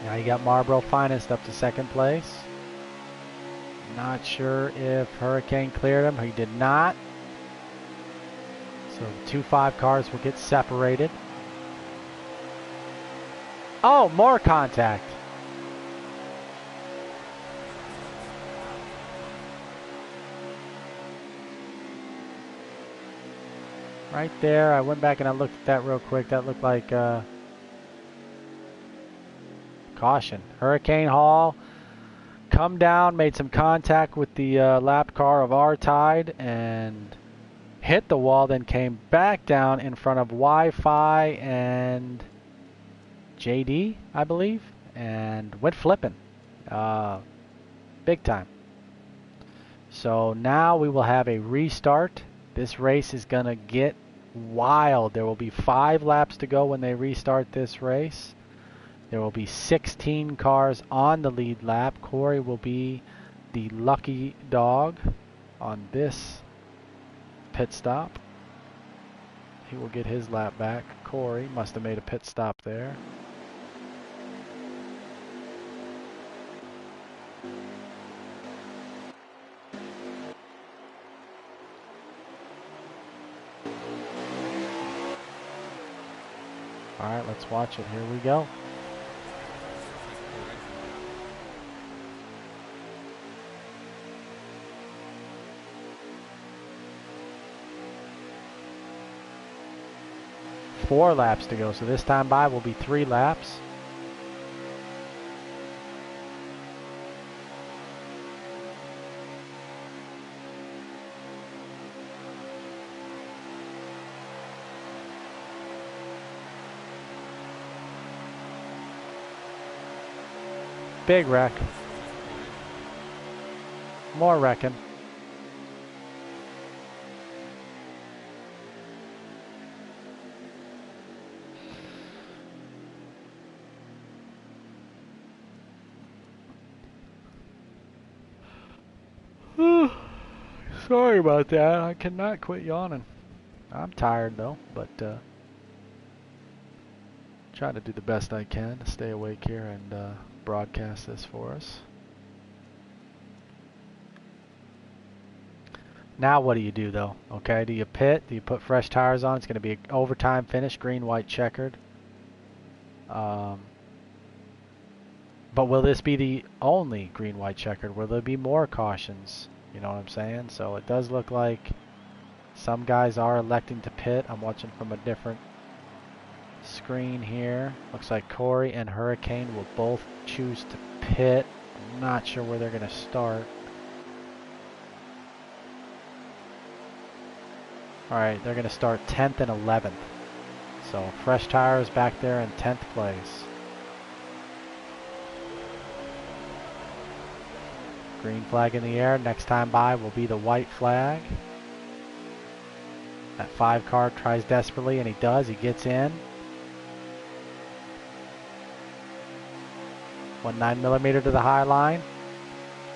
Now you got Marlboro finest up to 2nd place. Not sure if Hurricane cleared him. He did not. So the 2 5 cars will get separated. Oh, more contact. Right there. I went back and I looked at that real quick. That looked like caution. Hurricane Hall come down, made some contact with the lap car of our Tide and hit the wall, then came back down in front of Wi-Fi and JD, I believe, and went flipping. Big time. So now we will have a restart. This race is going to get wild. There will be 5 laps to go when they restart this race. There will be 16 cars on the lead lap. Corey will be the lucky dog on this pit stop. He will get his lap back. Corey must have made a pit stop there. All right, let's watch it. Here we go. Four laps to go, so this time by will be 3 laps. Big wreck. More wrecking. Sorry about that. I cannot quit yawning. I'm tired though, but trying to do the best I can to stay awake here and broadcast this for us. Now what do you do though? Okay, do you pit? Do you put fresh tires on? It's going to be an overtime finish, green, white, checkered. But will this be the only green, white, checkered? Will there be more cautions? You know what I'm saying? So it does look like some guys are electing to pit. I'm watching from a different screen here. Looks like Corey and Hurricane will both choose to pit. I'm not sure where they're going to start. Alright, they're going to start 10th and 11th. So fresh tires back there in 10th place. Green flag in the air. Next time by will be the white flag. That 5 car tries desperately, and he does. He gets in. 19mm to the high line.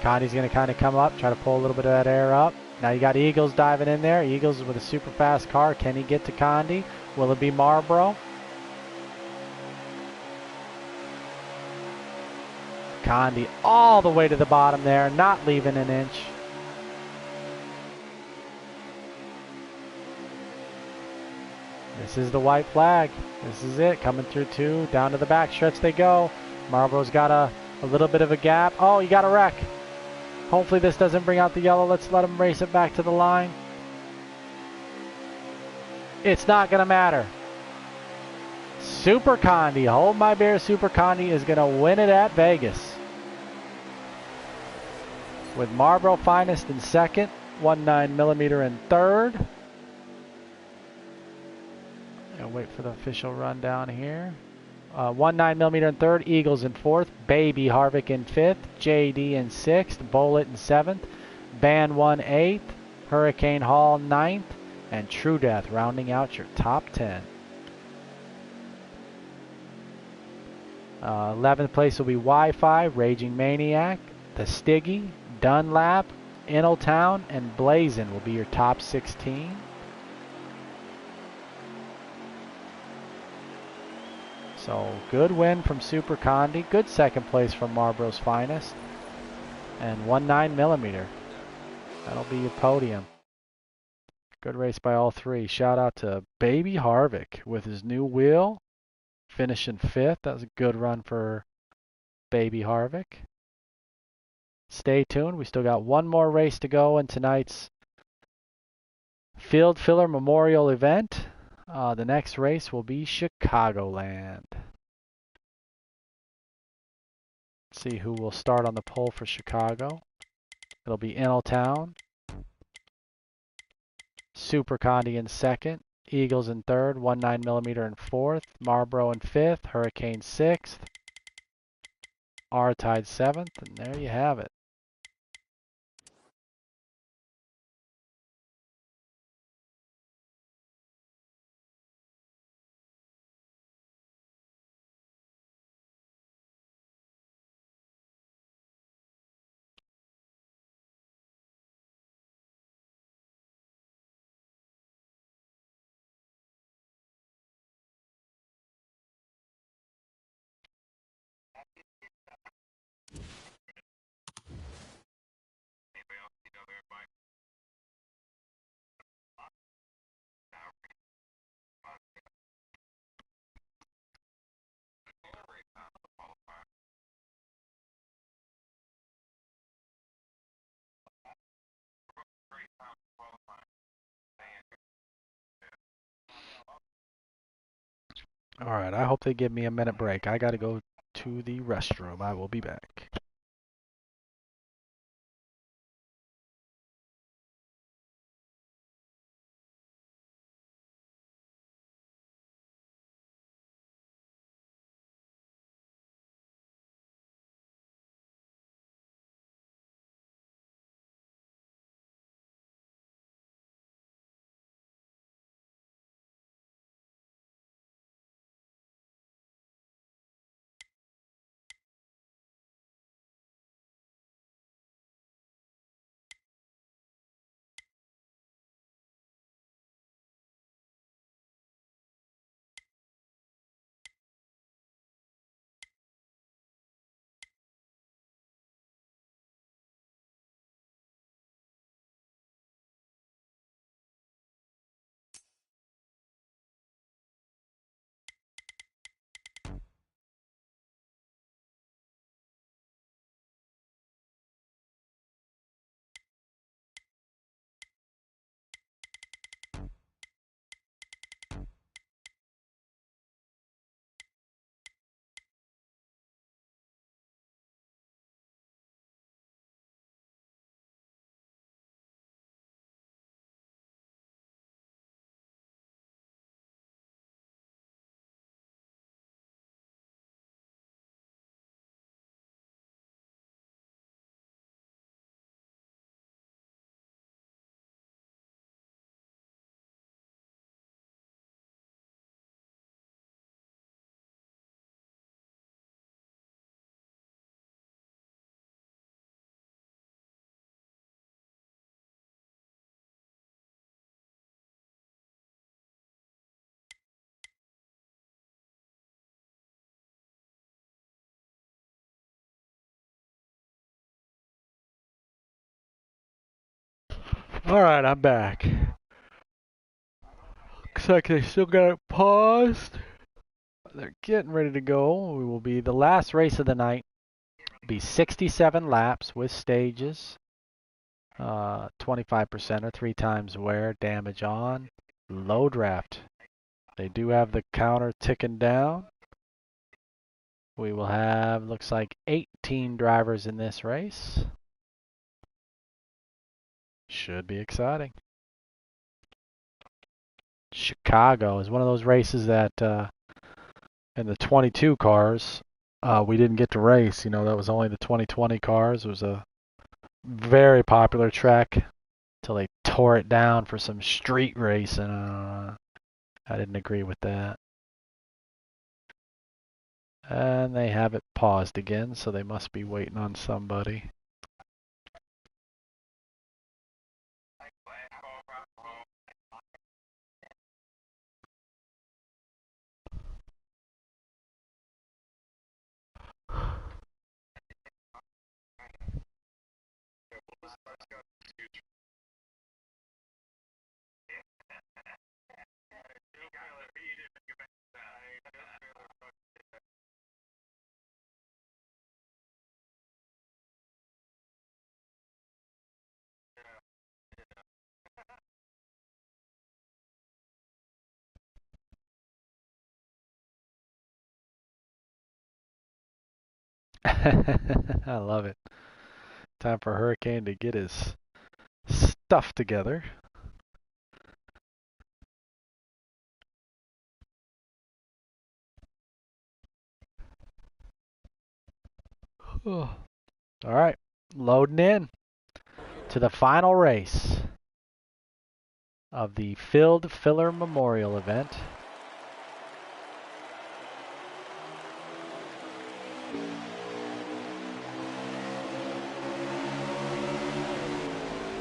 Connie's going to kind of come up, try to pull a little bit of that air up. Now you got Eagles diving in there. Eagles with a super fast car. Can he get to Condi? Will it be Marlboro? Condi all the way to the bottom there, not leaving an inch. This is the white flag. This is it, coming through 2, down to the back stretch they go. Marlboro's got a little bit of a gap. Oh, you got a wreck. Hopefully this doesn't bring out the yellow. Let's let him race it back to the line. It's not going to matter. Super Condi, hold my beer, Super Condi is going to win it at Vegas. With Marlboro Finest in second, 19mm in third. I'll wait for the official rundown here. 19mm in third, Eagles in fourth, Baby Harvick in fifth, JD in sixth, Bullet in seventh, Band 1 8th, Hurricane Hall 9th, and True Death rounding out your top 10. 11th place will be Wi-Fi, Raging Maniac, The Stiggy, Dunlap, Inaltown, and Blazin will be your top 16. So good win from Super Condi, good second place from Marlboro's Finest, and 19mm. That'll be your podium. Good race by all 3. Shout out to Baby Harvick with his new wheel. finishing 5th. That was a good run for Baby Harvick. Stay tuned. We still got one more race to go in tonight's Field Filler Memorial event. The next race will be Chicagoland. Let's see who will start on the pole for Chicago. It'll be Inaltown. Super Condi in 2nd. Eagles in 3rd. 19mm in 4th. Marlboro in 5th. Hurricane 6th. R-Tide 7th. And there you have it. All right, I hope they give me a minute break. I got to go to the restroom. I will be back. All right, I'm back. Looks like they still got it paused. They're getting ready to go. We will be the last race of the night. Be 67 laps with stages. 25% or 3 times wear, damage on, low draft. They do have the counter ticking down. We will have, looks like 18 drivers in this race. Should be exciting. Chicago is one of those races that in the 22 cars we didn't get to race. You know, that was only the 2020 cars. It was a very popular track until they tore it down for some street racing. I didn't agree with that. And they have it paused again, so they must be waiting on somebody. I love it. Time for Hurricane to get his stuff together. All right, loading in to the final race of the Filled Filler Memorial event.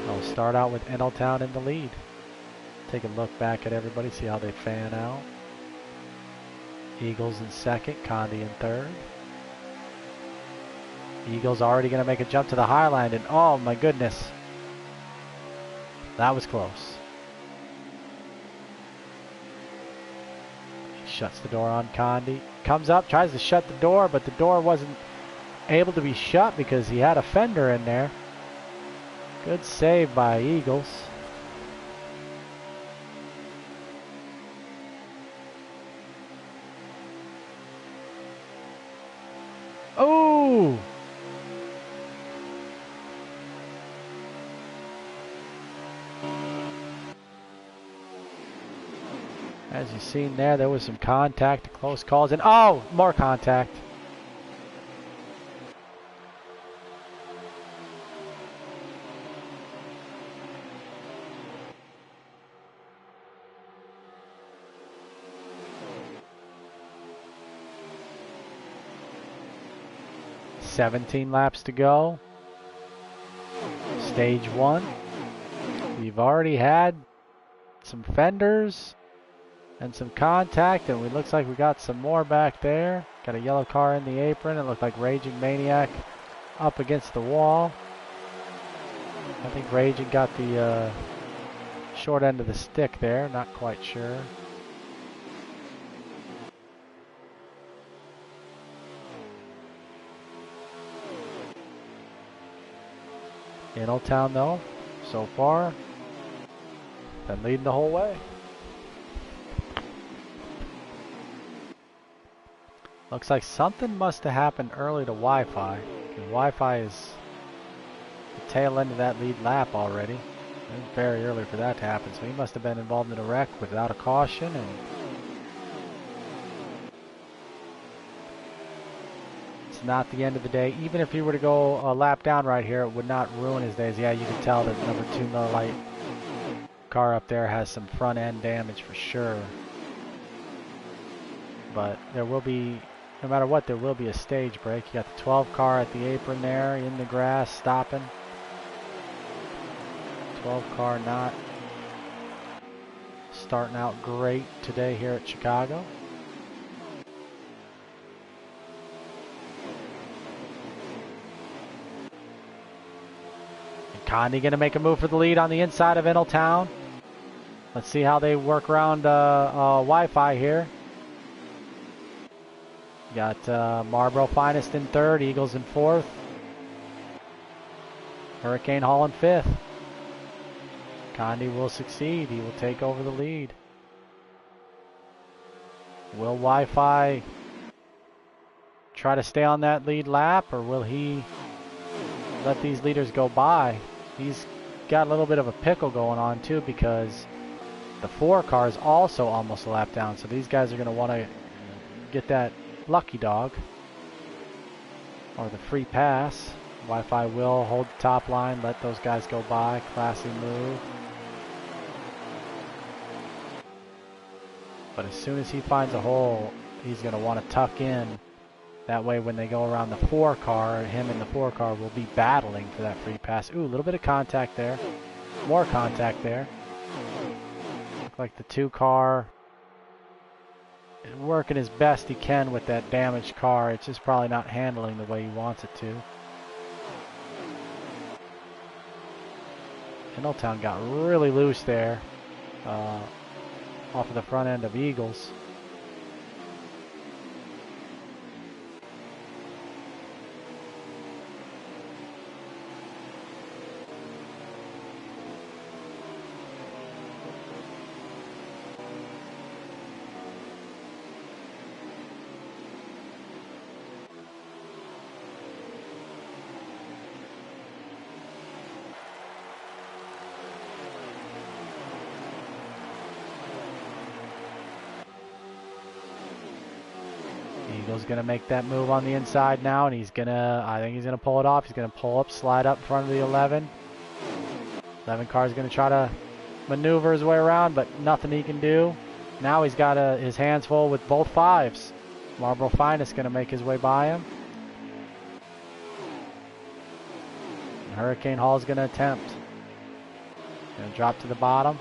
I'll start out with Eneltown in the lead. Take a look back at everybody, see how they fan out. Eagles in second, Condi in third. Eagles already going to make a jump to the Highline, and oh my goodness, that was close. He shuts the door on Condi. Comes up, tries to shut the door, but the door wasn't able to be shut because he had a fender in there. Good save by Eagles. Oh! As you've seen there was some contact, close calls, and oh, more contact. "17 laps to go. Stage 1. We've already had some fenders and some contact, and it looks like we got some more back there. Got a yellow car in the apron. It looked like Raging Maniac up against the wall. I think Raging got the short end of the stick there. Not quite sure. In Old Town, though, so far, been leading the whole way. Looks like something must have happened early to Wi-Fi. Wi-Fi is the tail end of that lead lap already. It was very early for that to happen, so he must have been involved in a wreck without a caution. And it's not the end of the day. Even if he were to go a lap down right here, it would not ruin his days. Yeah, you can tell that number 2 Miller Lite car up there has some front end damage for sure. But there will be, no matter what, there will be a stage break. You got the 12 car at the apron there in the grass stopping. 12 car not starting out great today here at Chicago. And Condi going to make a move for the lead on the inside of Eneltown. Let's see how they work around Wi-Fi here. Got Marlboro Finest in third, Eagles in fourth. Hurricane Hall in fifth. Condi will succeed. He will take over the lead. Will Wi-Fi try to stay on that lead lap, or will he let these leaders go by? He's got a little bit of a pickle going on too, because the 4 car is also almost a lap down. So these guys are going to want to get that lucky dog or the free pass. Wi-Fi will hold the top line, let those guys go by. Classy move. But as soon as he finds a hole, he's going to want to tuck in. That way when they go around the 4 car, him and the 4 car will be battling for that free pass. Ooh, a little bit of contact there. More contact there. Look like the 2 car is working as best he can with that damaged car. It's just probably not handling the way he wants it to. Eneltown got really loose there. Off of the front end of Eagles. Eagle's going to make that move on the inside now, and I think he's going to pull it off. He's going to pull up, slide up in front of the 11. 11 car is going to try to maneuver his way around, but nothing he can do. Now he's got his hands full with both 5s. Marlboro Finest going to make his way by him. And Hurricane Hall is going to attempt. Going to drop to the bottom.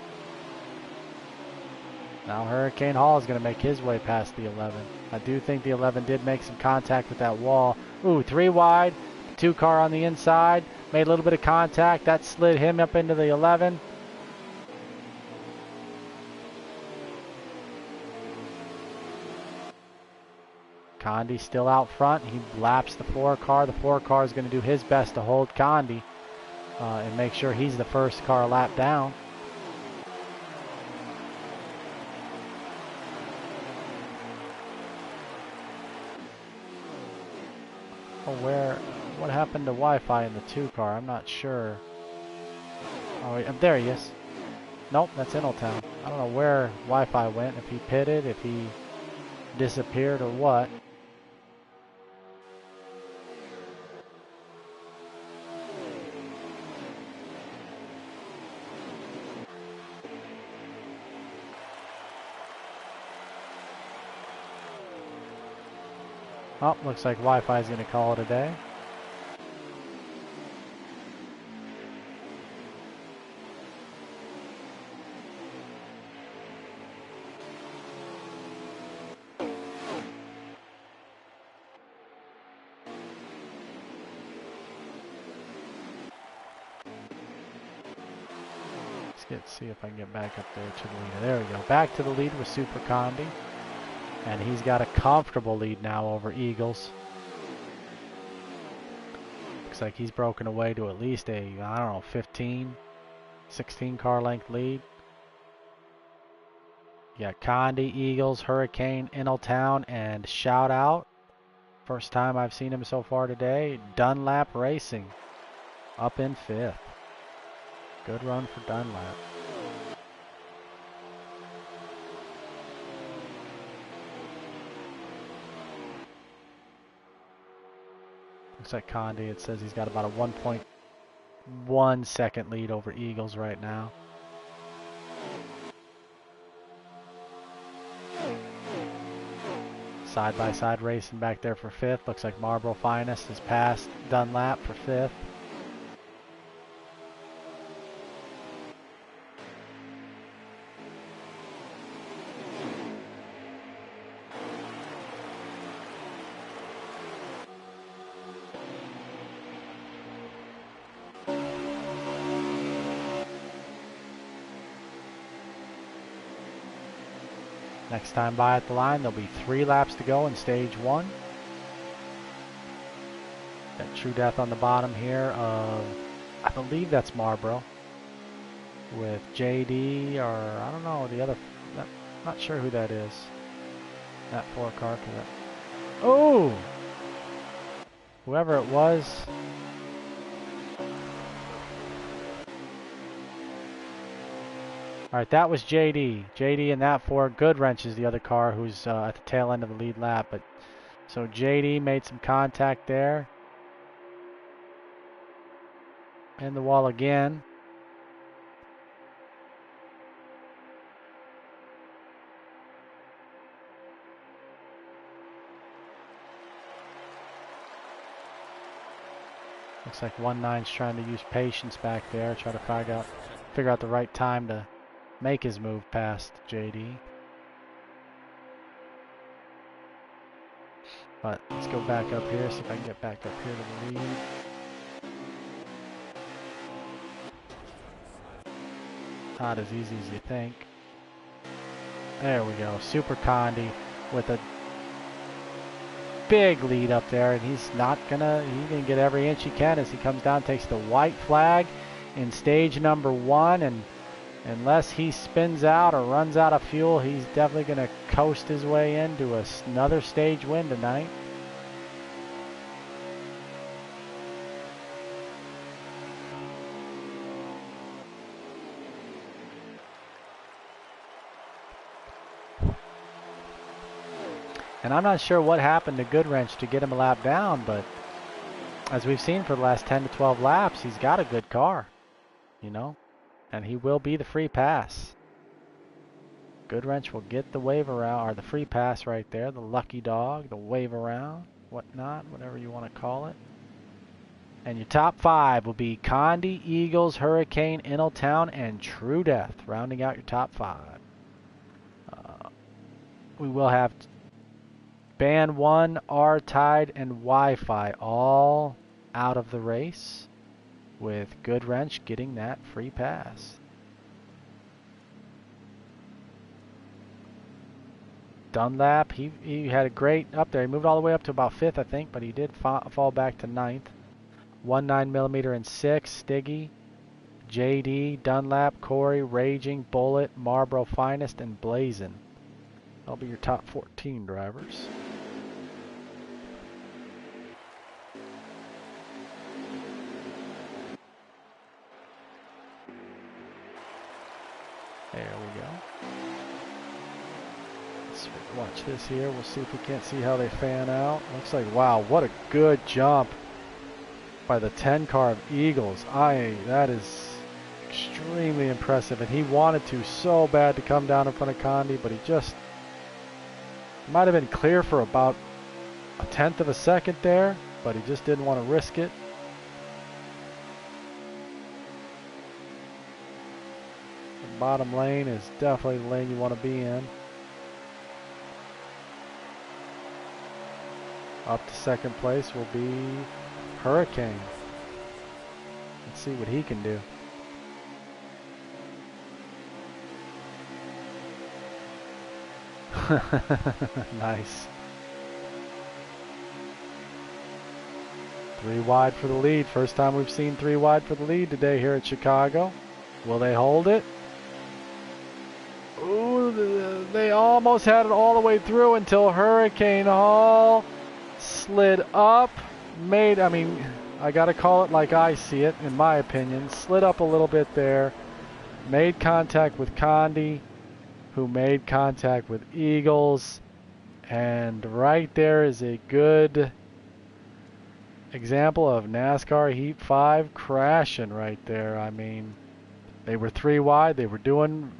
Now Hurricane Hall is going to make his way past the 11. I do think the 11 did make some contact with that wall. Ooh, 3 wide, 2 car on the inside. Made a little bit of contact. That slid him up into the 11. Condi still out front. He laps the 4 car. The 4 car is going to do his best to hold Condi and make sure he's the first car lap down. Oh, what happened to Wi-Fi in the 2 car? I'm not sure. Oh, there he is. Nope, that's Innotown. I don't know where Wi-Fi went, if he pitted, if he disappeared or what. Oh, looks like Wi-Fi is going to call it a day. Let's see if I can get back up there to the lead. There we go. Back to the lead with Super Condi. And he's got a comfortable lead now over Eagles. Looks like he's broken away to at least a, I don't know, 15, 16 car length lead. You got Condi, Eagles, Hurricane, Innotown, and Shout Out. First time I've seen him so far today. Dunlap Racing up in 5th. Good run for Dunlap. Looks like Condi, it says he's got about a 1.1 second lead over Eagles right now. Side by side racing back there for 5th. Looks like Marlboro Finest has passed Dunlap for 5th. Next time by at the line, there'll be 3 laps to go in stage 1. Got True Death on the bottom here of, I believe that's Marlboro, with JD, or I don't know, the other, not sure who that is. That 4 car. Oh! Whoever it was. All right, that was JD. JD and that 4. Goodwrench is the other car who's at the tail end of the lead lap. But so JD made some contact there. And the wall again. Looks like 1-9's trying to use patience back there, try to figure out the right time to make his move past JD. But let's go back up here, see if I can get back up here to the lead. Not as easy as you think. There we go. Super Condi with a big lead up there, and he's gonna get every inch he can as he comes down, takes the white flag in stage number 1, and unless he spins out or runs out of fuel, he's definitely going to coast his way into another stage win tonight. And I'm not sure what happened to Goodwrench to get him a lap down, but as we've seen for the last 10 to 12 laps, he's got a good car, you know, and he will be the free pass. Goodwrench will get the wave around, or the free pass right there, the lucky dog, the wave around, whatnot, whatever you want to call it. And your top 5 will be Condi, Eagles, Hurricane, Inaltown, and True Death, rounding out your top 5. We will have Band 1, R-Tide, and Wi-Fi all out of the race, with Goodwrench getting that free pass. Dunlap, he had a great up there. He moved all the way up to about 5th, I think, but he did fall back to 9th. 19mm and 6, Stiggy, JD, Dunlap, Corey, Raging, Bullet, Marlboro Finest, and Blazin'. That'll be your top 14 drivers. There we go. Let's watch this here. We'll see if we can't see how they fan out. Looks like, wow, what a good jump by the 10 car of Eagles. That is extremely impressive. And he wanted to so bad to come down in front of Condi, but he just might have been clear for about 1/10 of a second there, but he just didn't want to risk it. The bottom lane is definitely the lane you want to be in. Up to second place will be Hurricane. Let's see what he can do. Nice. 3 wide for the lead. First time we've seen 3 wide for the lead today here at Chicago. Will they hold it? Ooh, they almost had it all the way through until Hurricane Hall slid up. I gotta call it like I see it, in my opinion. Slid up a little bit there. Made contact with Condi, who made contact with Eagles. And right there is a good example of NASCAR Heat 5 crashing right there. I mean, they were 3 wide. They were doing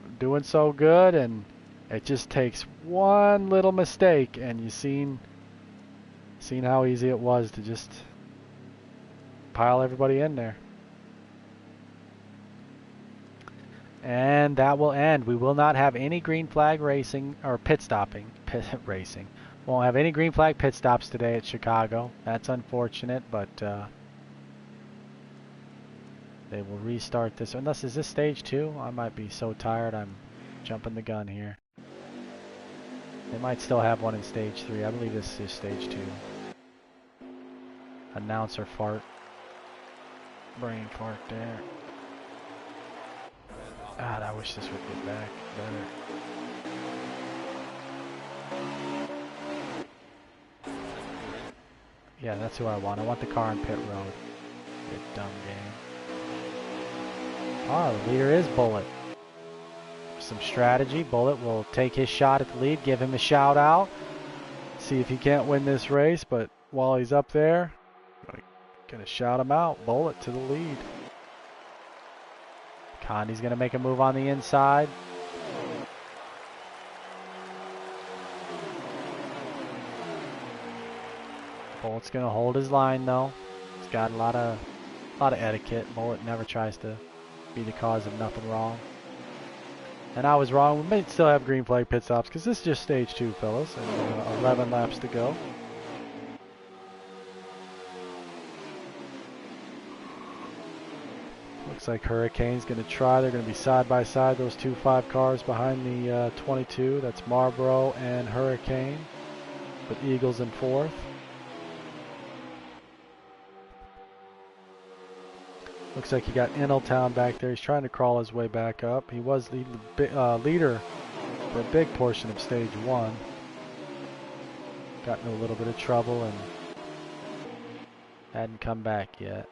so good, and it just takes one little mistake, and you seen how easy it was to just pile everybody in there. And that will end. We will not have any green flag racing or pit racing. Won't have any green flag pit stops today at Chicago. That's unfortunate, but they will restart this. Unless, is this stage 2? I might be so tired I'm jumping the gun here. They might still have one in stage 3. I believe this is stage 2. Announcer fart. Brain fart there. God, I wish this would get back better. Yeah, that's who I want. I want the car on pit road. You dumb game. Oh, the leader is Bullet. Some strategy. Bullet will take his shot at the lead, give him a shout out. See if he can't win this race, but while he's up there, gonna shout him out. Bullet to the lead. Condi's gonna make a move on the inside. Bullet's gonna hold his line though. He's got a lot of etiquette. Bullet never tries to be the cause of nothing wrong. And I was wrong. We may still have green flag pit stops because this is just stage 2, fellas, and 11 laps to go. Looks like Hurricane's going to try. They're going to be side by side, those 2 5 cars behind the 22. That's Marlboro and Hurricane, with Eagles in 4th. Looks like you got Inaltown back there. He's trying to crawl his way back up. He was the leader for a big portion of stage 1. Got in a little bit of trouble and hadn't come back yet.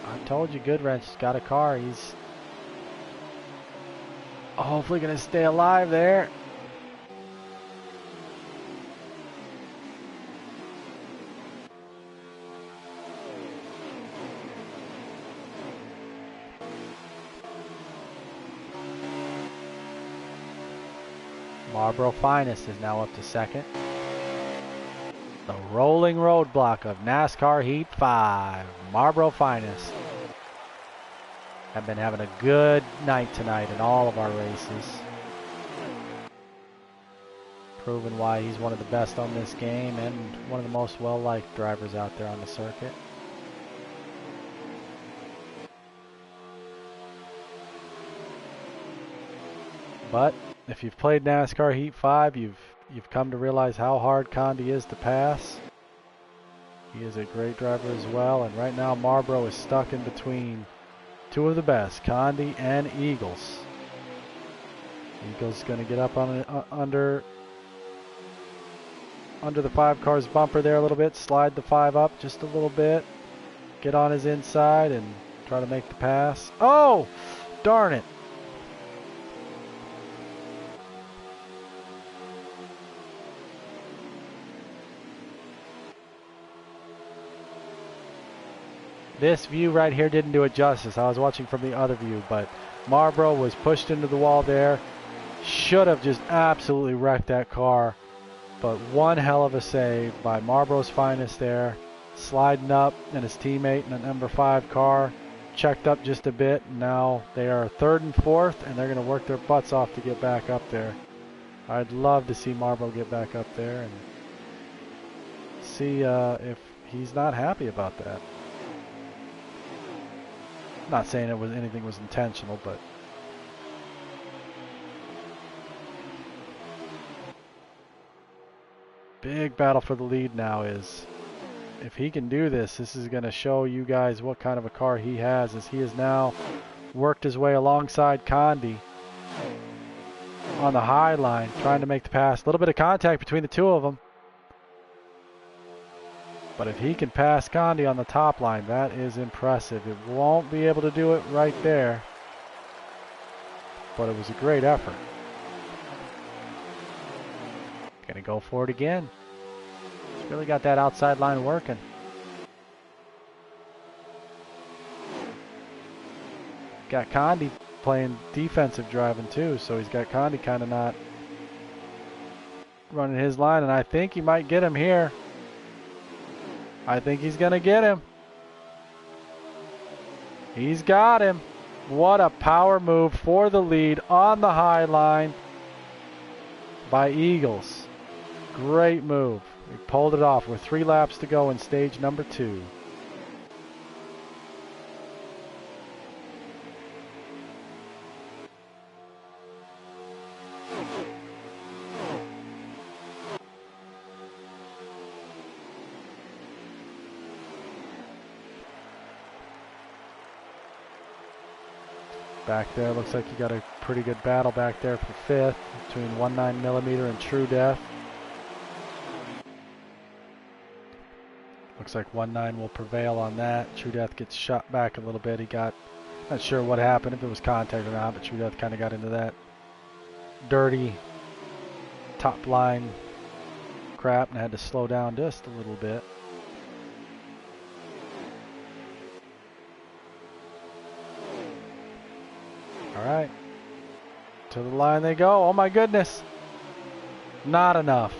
I told you Goodwrench's got a car. Hopefully going to stay alive there. Marlboro Finest is now up to second. The rolling roadblock of NASCAR Heat 5. Marlboro Finest have been having a good night tonight in all of our races. Proving why he's one of the best on this game and one of the most well-liked drivers out there on the circuit. But if you've played NASCAR Heat 5, you've come to realize how hard Condi is to pass. He is a great driver as well, and right now Marlboro is stuck in between two of the best, Condi and Eagles. Eagles going to get up on under the 5 car's bumper there a little bit, slide the 5 up just a little bit, get on his inside and try to make the pass. Oh, darn it. This view right here didn't do it justice. I was watching from the other view, but Marlboro was pushed into the wall there. Should have just absolutely wrecked that car. But one hell of a save by Marlboro's Finest there. Sliding up, and his teammate in the number 5 car checked up just a bit. Now they are 3rd and 4th, and they're going to work their butts off to get back up there. I'd love to see Marlboro get back up there and see if he's not happy about that. Not saying anything was intentional, but big battle for the lead now is if he can do this, this is going to show you guys what kind of a car he has, as he has now worked his way alongside Condi on the high line, trying to make the pass. A little bit of contact between the two of them. But if he can pass Condi on the top line, that is impressive. It won't be able to do it right there, but it was a great effort. Gonna go for it again. He's really got that outside line working. Got Condi playing defensive driving too, so he's got Condi kind of not running his line, and I think he might get him here. I think he's going to get him. He's got him. What a power move for the lead on the high line by Eagles. Great move. He pulled it off with 3 laps to go in stage number 2. Back there, looks like you got a pretty good battle back there for 5th between 19mm and True Death. Looks like 19 will prevail on that. True Death gets shot back a little bit. He got, not sure what happened, if it was contact or not, but True Death kind of got into that dirty top line crap and had to slow down just a little bit. All right, to the line they go. Oh my goodness, not enough.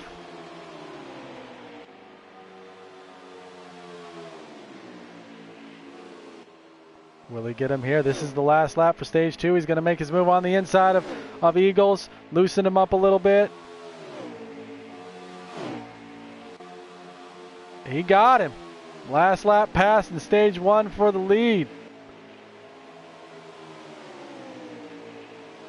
Will he get him here? This is the last lap for stage 2. He's going to make his move on the inside of Eagles, loosen him up a little bit. He got him. Last lap pass in stage 1 for the lead.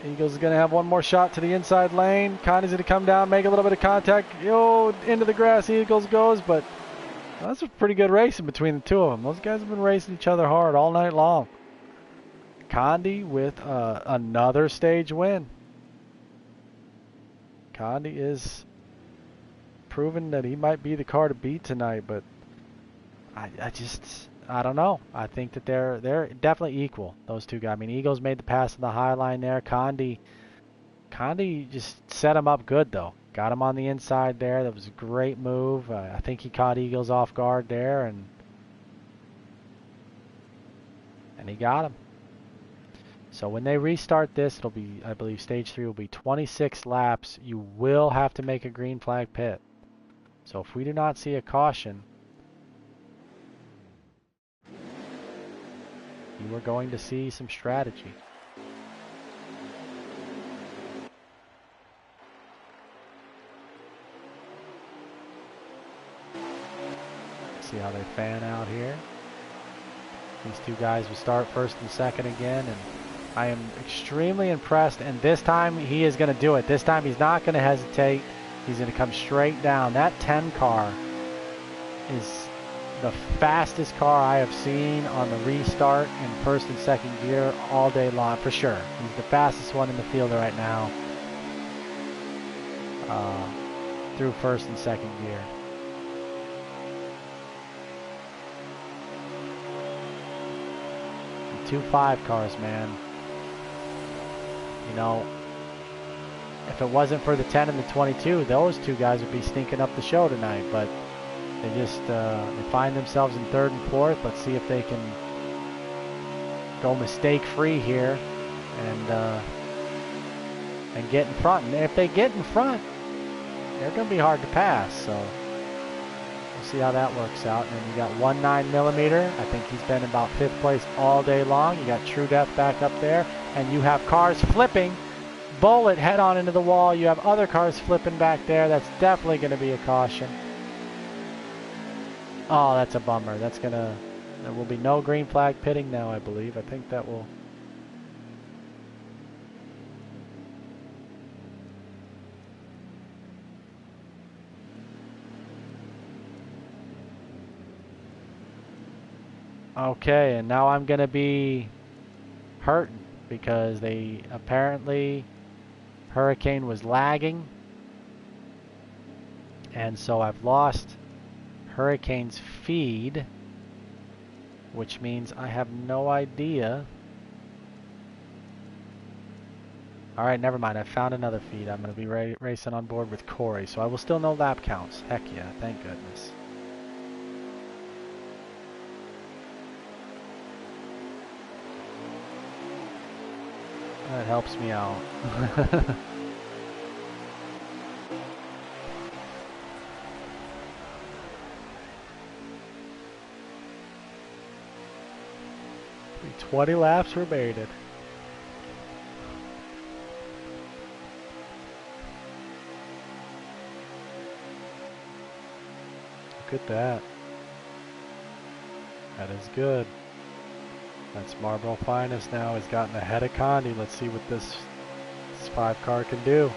Eagles is going to have one more shot to the inside lane. Condi's going to come down, make a little bit of contact. Yo, into the grass Eagles goes, but that's a pretty good racing between the two of them. Those guys have been racing each other hard all night long. Condi with another stage win. Condi is proving that he might be the car to beat tonight, but I don't know. I think that they're definitely equal, those two guys. I mean, Eagles made the pass on the high line there. Condi Condi just set him up good, though. Got him on the inside there. That was a great move. I think he caught Eagles off guard there, and he got him. So when they restart this, it'll be, I believe, stage 3 will be 26 laps. You will have to make a green flag pit. So if we do not see a caution, you are going to see some strategy. See how they fan out here. These two guys will start first and second again, and I am extremely impressed, and this time he is going to do it. This time he's not going to hesitate. He's going to come straight down. That 10 car is the fastest car I have seen on the restart in first and second gear all day long, for sure. He's the fastest one in the field right now through first and second gear. The 2.5 cars, man. You know, if it wasn't for the 10 and the 22, those two guys would be sneaking up the show tonight, but they just they find themselves in third and fourth. Let's see if they can go mistake-free here and get in front. And if they get in front, they're going to be hard to pass. So we'll see how that works out. And you got 19mm. I think he's been about 5th place all day long. You got True Death back up there, and you have cars flipping. Bullet head on into the wall. You have other cars flipping back there. That's definitely going to be a caution. Oh, that's a bummer. There will be no green flag pitting now, I believe. I think that will... Okay, and now I'm going to be hurting because they apparently... Hurricane was lagging. And so I've lost Hurricane's feed, which means I have no idea. All right, never mind. I found another feed. I'm going to be racing on board with Corey, so I will still know lap counts. Heck yeah, thank goodness. That helps me out. The 20 laps remaining. Look at that. That is good. That's Marlboro Finest now. He's gotten ahead of Condi. Let's see what this 5 car can do.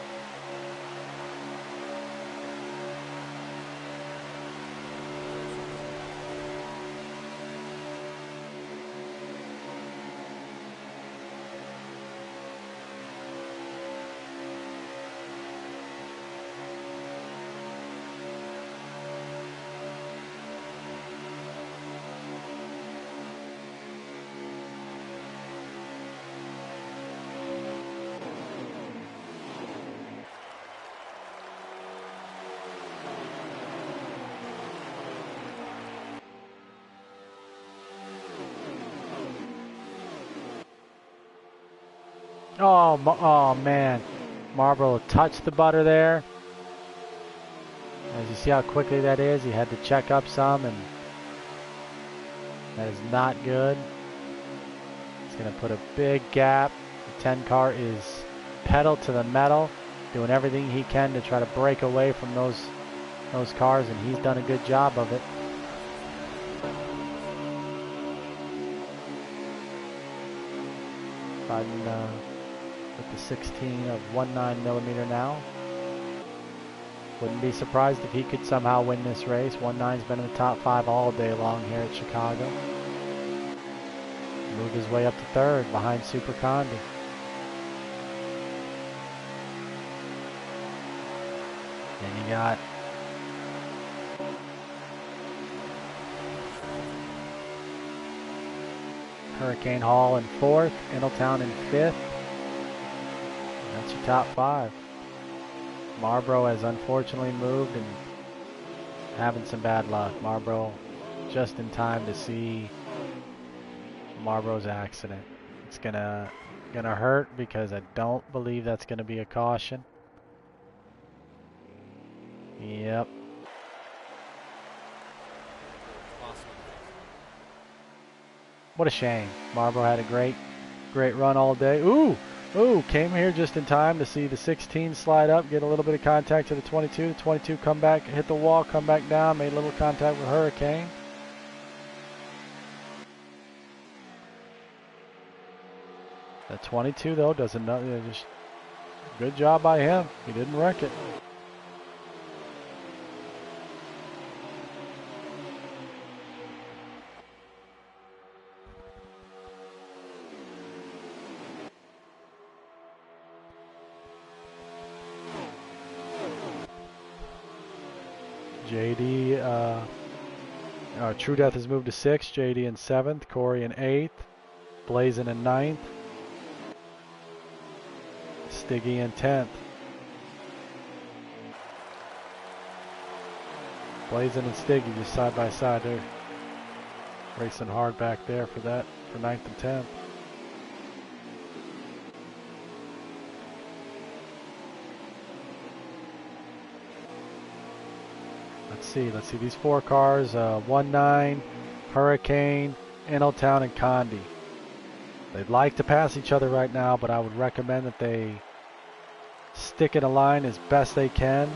Oh man, Marlboro touched the butter there. As you see how quickly that is, he had to check up some, and that is not good. It's going to put a big gap. The 10 car is pedal to the metal, doing everything he can to try to break away from those cars, and he's done a good job of it. With the 16 of 19mm now. Wouldn't be surprised if he could somehow win this race. 19's been in the top 5 all day long here at Chicago. Moved his way up to 3rd behind Super Condi. Then you got Hurricane Hall in 4th, Ingletown in 5th. That's your top 5. Marlboro has unfortunately moved and having some bad luck. Marlboro just in time to see Marlboro's accident. It's gonna hurt because I don't believe that's gonna be a caution. Yep. What a shame. Marlboro had a great run all day. Ooh, came here just in time to see the 16 slide up, get a little bit of contact to the 22. The 22 come back, hit the wall, come back down, made a little contact with Hurricane. The 22 though does another, just good job by him. He didn't wreck it. JD, True Death has moved to 6th, JD in 7th, Corey in 8th, Blazin in 9th, Stiggy in 10th. Blazin and Stiggy just side by side. They're racing hard back there for 9th and 10th. Let's see these 4 cars, 1-9, Hurricane, Innotown, and Condi. They'd like to pass each other right now, but I would recommend that they stick in a line as best they can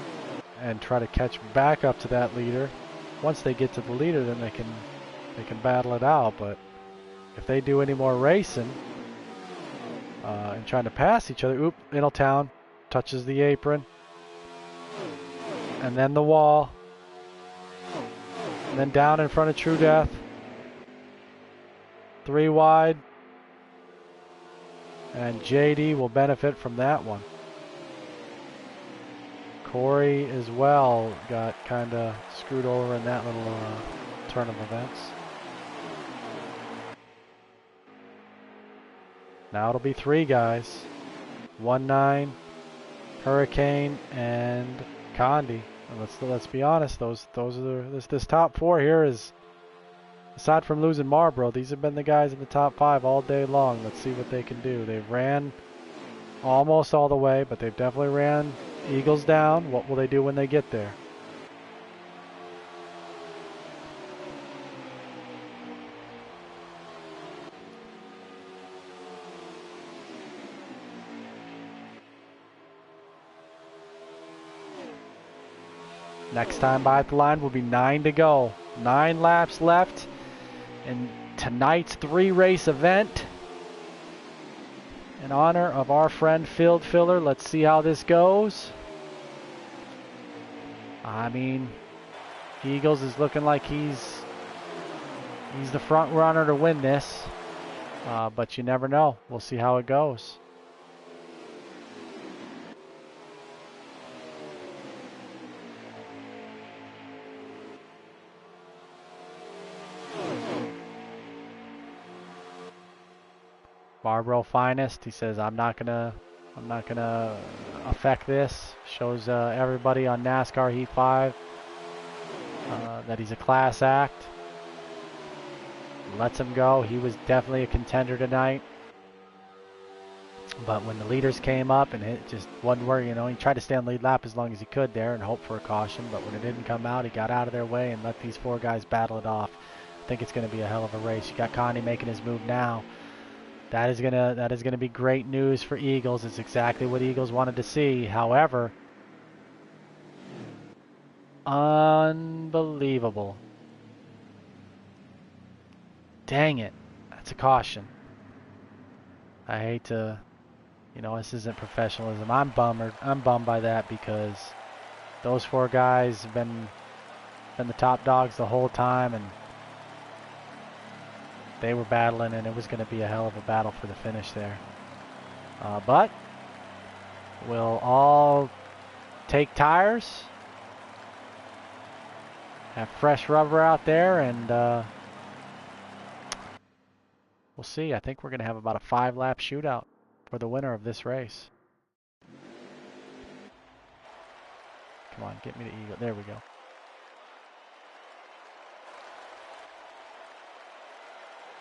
and try to catch back up to that leader. Once they get to the leader, then they can battle it out. But if they do any more racing and trying to pass each other, Innotown touches the apron, and then the wall. And then down in front of True Death. 3 wide. And JD will benefit from that one. Corey as well got kind of screwed over in that little turn of events. Now it'll be 3 guys. 1-9, Hurricane, and Condi. And let's be honest, those are this top 4 here is, aside from losing Marlboro, these have been the guys in the top 5 all day long. Let's see what they can do. They've ran almost all the way, but they've definitely ran Eagles down. What will they do when they get there? Next time by the line will be 9 to go. 9 laps left in tonight's 3-race event. In honor of our friend Field Filler, let's see how this goes. I mean, Eagles is looking like he's the front runner to win this, but you never know. We'll see how it goes. Marlboro Finest, he says, I'm not gonna affect this. Shows everybody on NASCAR Heat 5 that he's a class act. Lets him go. He was definitely a contender tonight. But when the leaders came up and it just wasn't where, he tried to stay on lead lap as long as he could there and hope for a caution. But when it didn't come out, he got out of their way and let these 4 guys battle it off. I think it's going to be a hell of a race. You got Condi making his move now. That is gonna be great news for Eagles. It's exactly what Eagles wanted to see. However, unbelievable. Dang it. That's a caution. I hate to, this isn't professionalism. I'm bummed by that because those 4 guys have been the top dogs the whole time, and they were battling, and it was going to be a hell of a battle for the finish there. But we'll all take tires, have fresh rubber out there, and we'll see. I think we're going to have about a 5-lap shootout for the winner of this race. Come on, get me the eagle. There we go.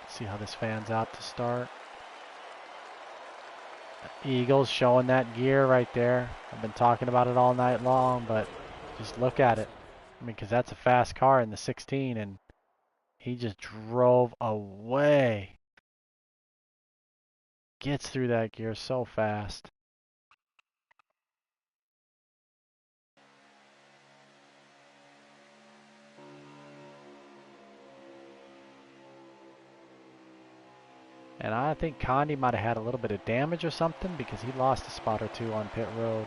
See how this fans out to start. Eagles showing that gear right there. I've been talking about it all night long, but just look at it. I mean, because that's a fast car in the 16, and he just drove away. Gets through that gear so fast. And I think Condi might have had a little bit of damage or something because he lost a spot or two on pit road.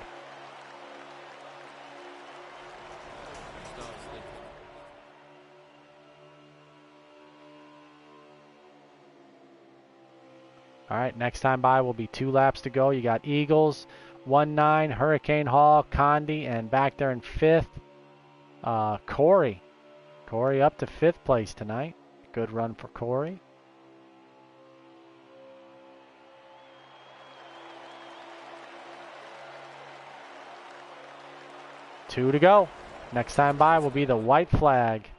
All right, next time by will be 2 laps to go. You got Eagles, 1-9, Hurricane Hall, Condi, and back there in 5th, Corey. Corey up to 5th place tonight. Good run for Corey. Two to go. Next time by will be the white flag.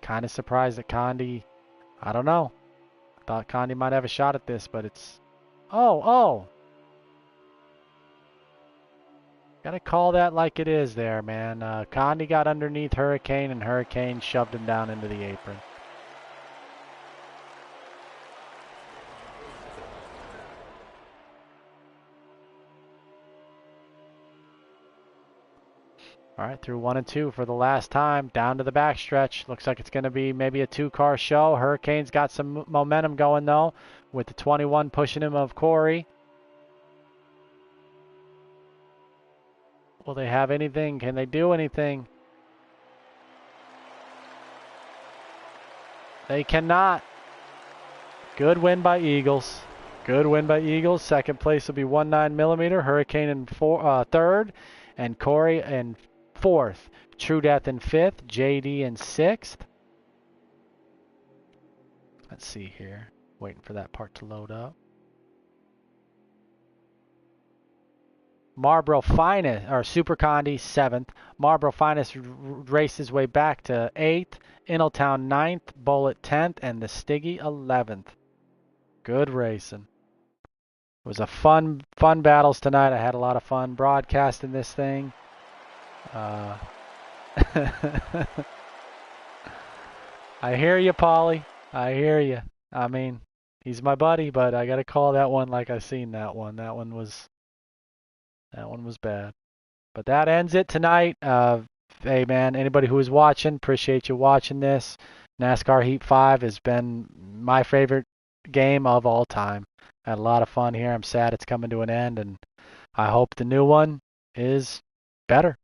Kind of surprised that Condi, I don't know. Thought Condi might have a shot at this, but it's... Oh! Gotta call that like it is there, man. Condi got underneath Hurricane, and Hurricane shoved him down into the apron. All right, through 1 and 2 for the last time. Down to the backstretch. Looks like it's going to be maybe a 2-car show. Hurricane's got some momentum going, though, with the 21 pushing him of Corey. Will they have anything? Can they do anything? They cannot. Good win by Eagles. Good win by Eagles. Second place will be 19mm. Hurricane in 3rd. And Corey in 4th. True Death in 5th. JD in 6th. Let's see here. Waiting for that part to load up. Marlboro Finest, or Super Condi, 7th. Marlboro Finest raced his way back to 8th. Inaltown 9th. Bullet 10th. And the Stiggy 11th. Good racing. It was a fun battles tonight. I had a lot of fun broadcasting this thing. I hear you, Paulie. I hear you. I mean, he's my buddy, but I got to call that one like I seen that one. That one was bad. But that ends it tonight. Hey, man, anybody who is watching, appreciate you watching this. NASCAR Heat 5 has been my favorite game of all time. Had a lot of fun here. I'm sad it's coming to an end, and I hope the new one is better.